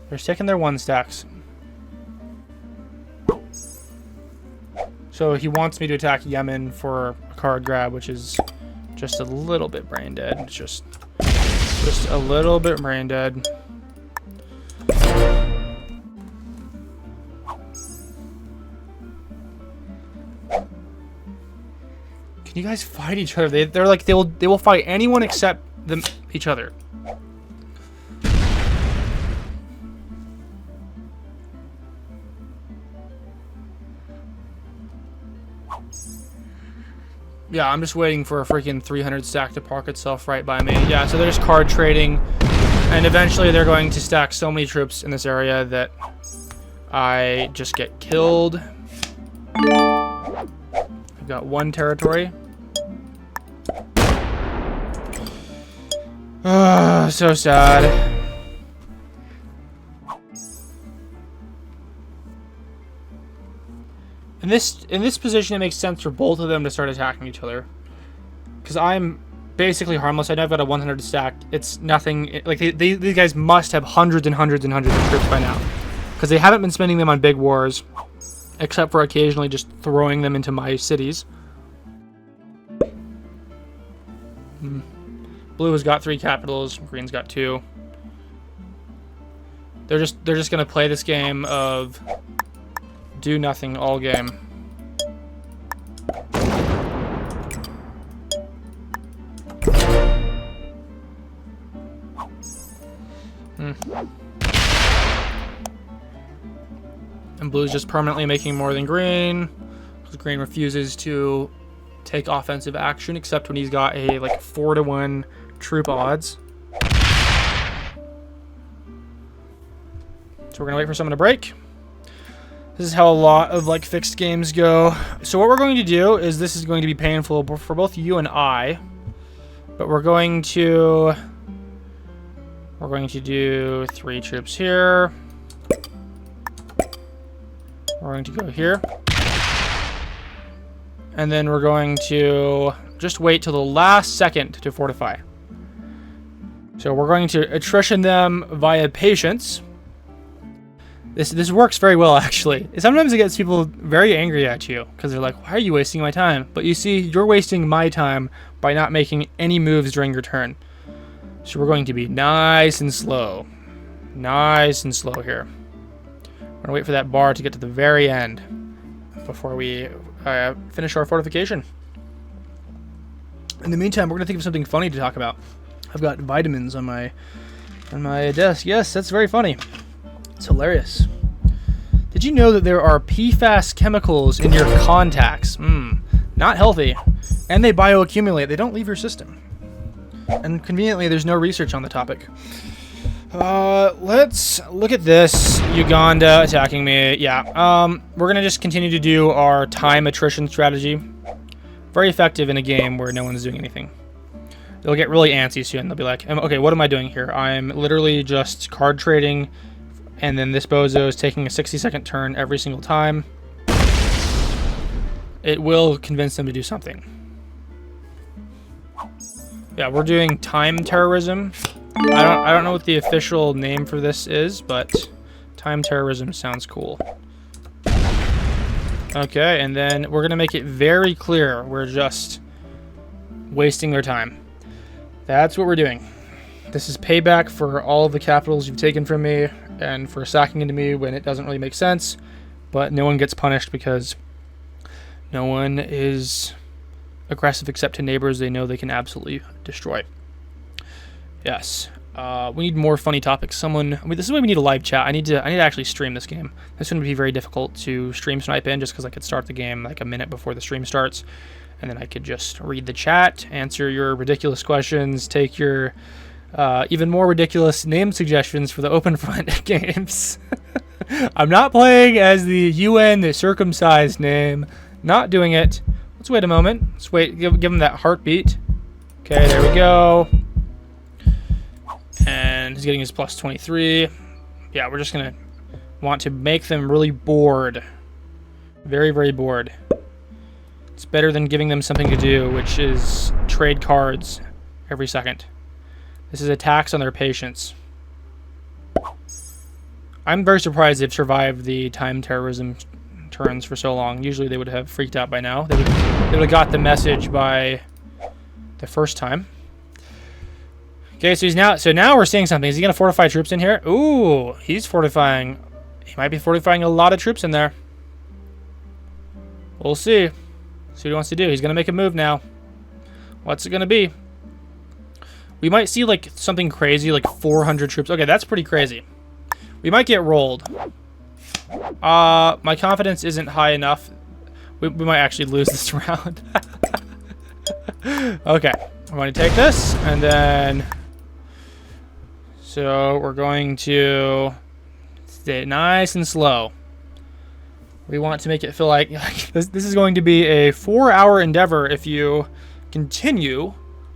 They're taking their 1 stacks. So he wants me to attack Yemen for a card grab, which is just a little bit brain dead. It's just a little bit brain dead. Can you guys fight each other? They're like they will fight anyone except each other. Yeah, I'm just waiting for a freaking 300 stack to park itself right by me. Yeah, so they're just card trading. And eventually they're going to stack so many troops in this area that I just get killed. I've got 1 territory. So sad. In this position, it makes sense for both of them to start attacking each other, because I'm basically harmless. I know I've got a 100 stack. It's nothing. Like these guys must have hundreds and hundreds and hundreds of troops by now, because they haven't been spending them on big wars, except for occasionally just throwing them into my cities. Blue has got 3 capitals. Green's got 2. They're just gonna play this game of do nothing all game. And blue's just permanently making more than green, because green refuses to take offensive action except when he's got a like 4-to-1 troop odds. So we're gonna wait for someone to break. This is how a lot of like fixed games go. So what we're going to do is, this is going to be painful for both you and I, but we're going to do 3 troops here. We're going to go here. And then we're going to just wait till the last second to fortify. So we're going to attrition them via patience. This works very well, actually. Sometimes it gets people very angry at you because they're like, why are you wasting my time? But you see, you're wasting my time by not making any moves during your turn. So we're going to be nice and slow. Nice and slow here. We're going to wait for that bar to get to the very end before we finish our fortification. In the meantime, we're going to think of something funny to talk about. I've got vitamins on my desk. Yes, that's very funny. It's hilarious. Did you know that there are PFAS chemicals in your contacts? Not healthy. And they bioaccumulate. They don't leave your system. And conveniently, there's no research on the topic. Let's look at this. Uganda attacking me. Yeah. We're going to just continue to do our time attrition strategy. Very effective in a game where no one's doing anything. They'll get really antsy soon. They'll be like, okay, what am I doing here? I'm literally just card trading, and then this bozo is taking a 60-second turn every single time. It will convince them to do something. Yeah, we're doing time terrorism. I don't know what the official name for this is, but time terrorism sounds cool. Okay, and then we're gonna make it very clear we're just wasting their time. That's what we're doing. This is payback for all of the capitals you've taken from me and for sacking into me when it doesn't really make sense, but no one gets punished because no one is aggressive except to neighbors they know they can absolutely destroy. Yes. We need more funny topics. This is why we need a live chat. I need to actually stream this game. This wouldn't be very difficult to stream snipe in just because I could start the game like a minute before the stream starts. And then I could just read the chat, answer your ridiculous questions, take your even more ridiculous name suggestions for the Open Front games. I'm not playing as the UN circumcised name. Not doing it. Let's wait a moment. Let's wait. Give him that heartbeat. Okay, there we go. And he's getting his plus 23. Yeah, we're just going to want to make them really bored. Very, very bored. It's better than giving them something to do, which is trade cards every second. This is a tax on their patience. I'm very surprised they've survived the time terrorism turns for so long. Usually they would have freaked out by now. They would have got the message by the first time. Okay, so now we're seeing something. Is he going to fortify troops in here? Ooh, he's fortifying. He might be fortifying a lot of troops in there. We'll see. See what he wants to do. He's going to make a move now. What's it going to be? We might see like something crazy, like 400 troops. Okay, that's pretty crazy. We might get rolled. My confidence isn't high enough. We might actually lose this round. Okay, I'm going to take this, and then... So we're going to stay nice and slow. We want to make it feel like this is going to be a 4-hour endeavor if you continue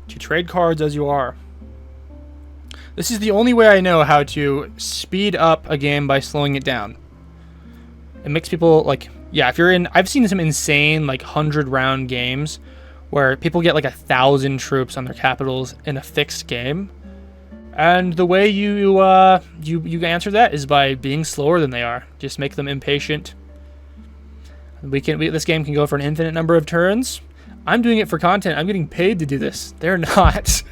to trade cards as you are. This is the only way I know how to speed up a game by slowing it down. It makes people like, yeah, if you're in, I've seen some insane like 100-round games where people get like 1,000 troops on their capitals in a fixed game. And the way you answer that is by being slower than they are. Just make them impatient. This game can go for an infinite number of turns. I'm doing it for content. I'm getting paid to do this. They're not.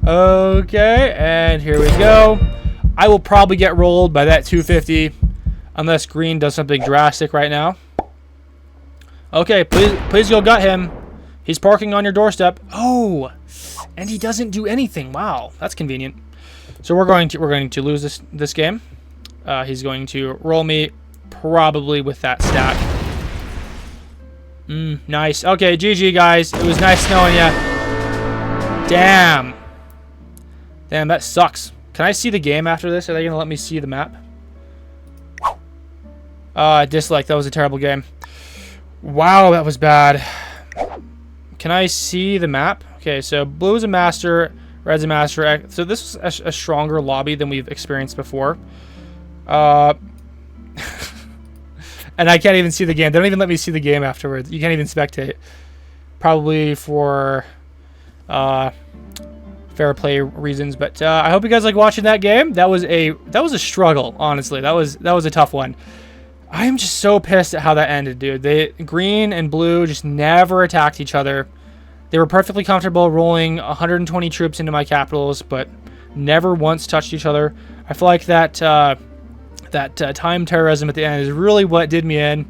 Okay, and here we go. I will probably get rolled by that 250 unless green does something drastic right now. Okay, please go gut him. He's parking on your doorstep. Oh, and he doesn't do anything. Wow, that's convenient. So we're going to lose this game. He's going to roll me probably with that stack. Nice. Okay, GG guys. It was nice knowing ya. Damn, that sucks. Can I see the game after this? Are they gonna let me see the map? Dislike. That was a terrible game. Wow, that was bad. Can I see the map? Okay, so blue is a master, red's a master. So this is a stronger lobby than we've experienced before. And I can't even see the game. They don't even let me see the game afterwards. You can't even spectate. Probably for fair play reasons. But I hope you guys like watching that game. That was a struggle, honestly. That was a tough one. I am just so pissed at how that ended, dude. Green and blue just never attacked each other. They were perfectly comfortable rolling 120 troops into my capitals, but never once touched each other. I feel like that time terrorism at the end is really what did me in.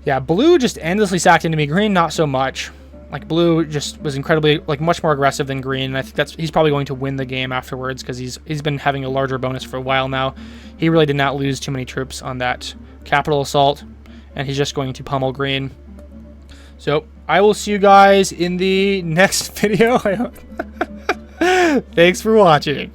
Yeah, blue just endlessly sacked into me. Green, not so much. Like, blue just was incredibly, like, much more aggressive than green, and I think he's probably going to win the game afterwards because he's been having a larger bonus for a while now. He really did not lose too many troops on that capital assault, and he's just going to pummel green. So I will see you guys in the next video. Thanks for watching.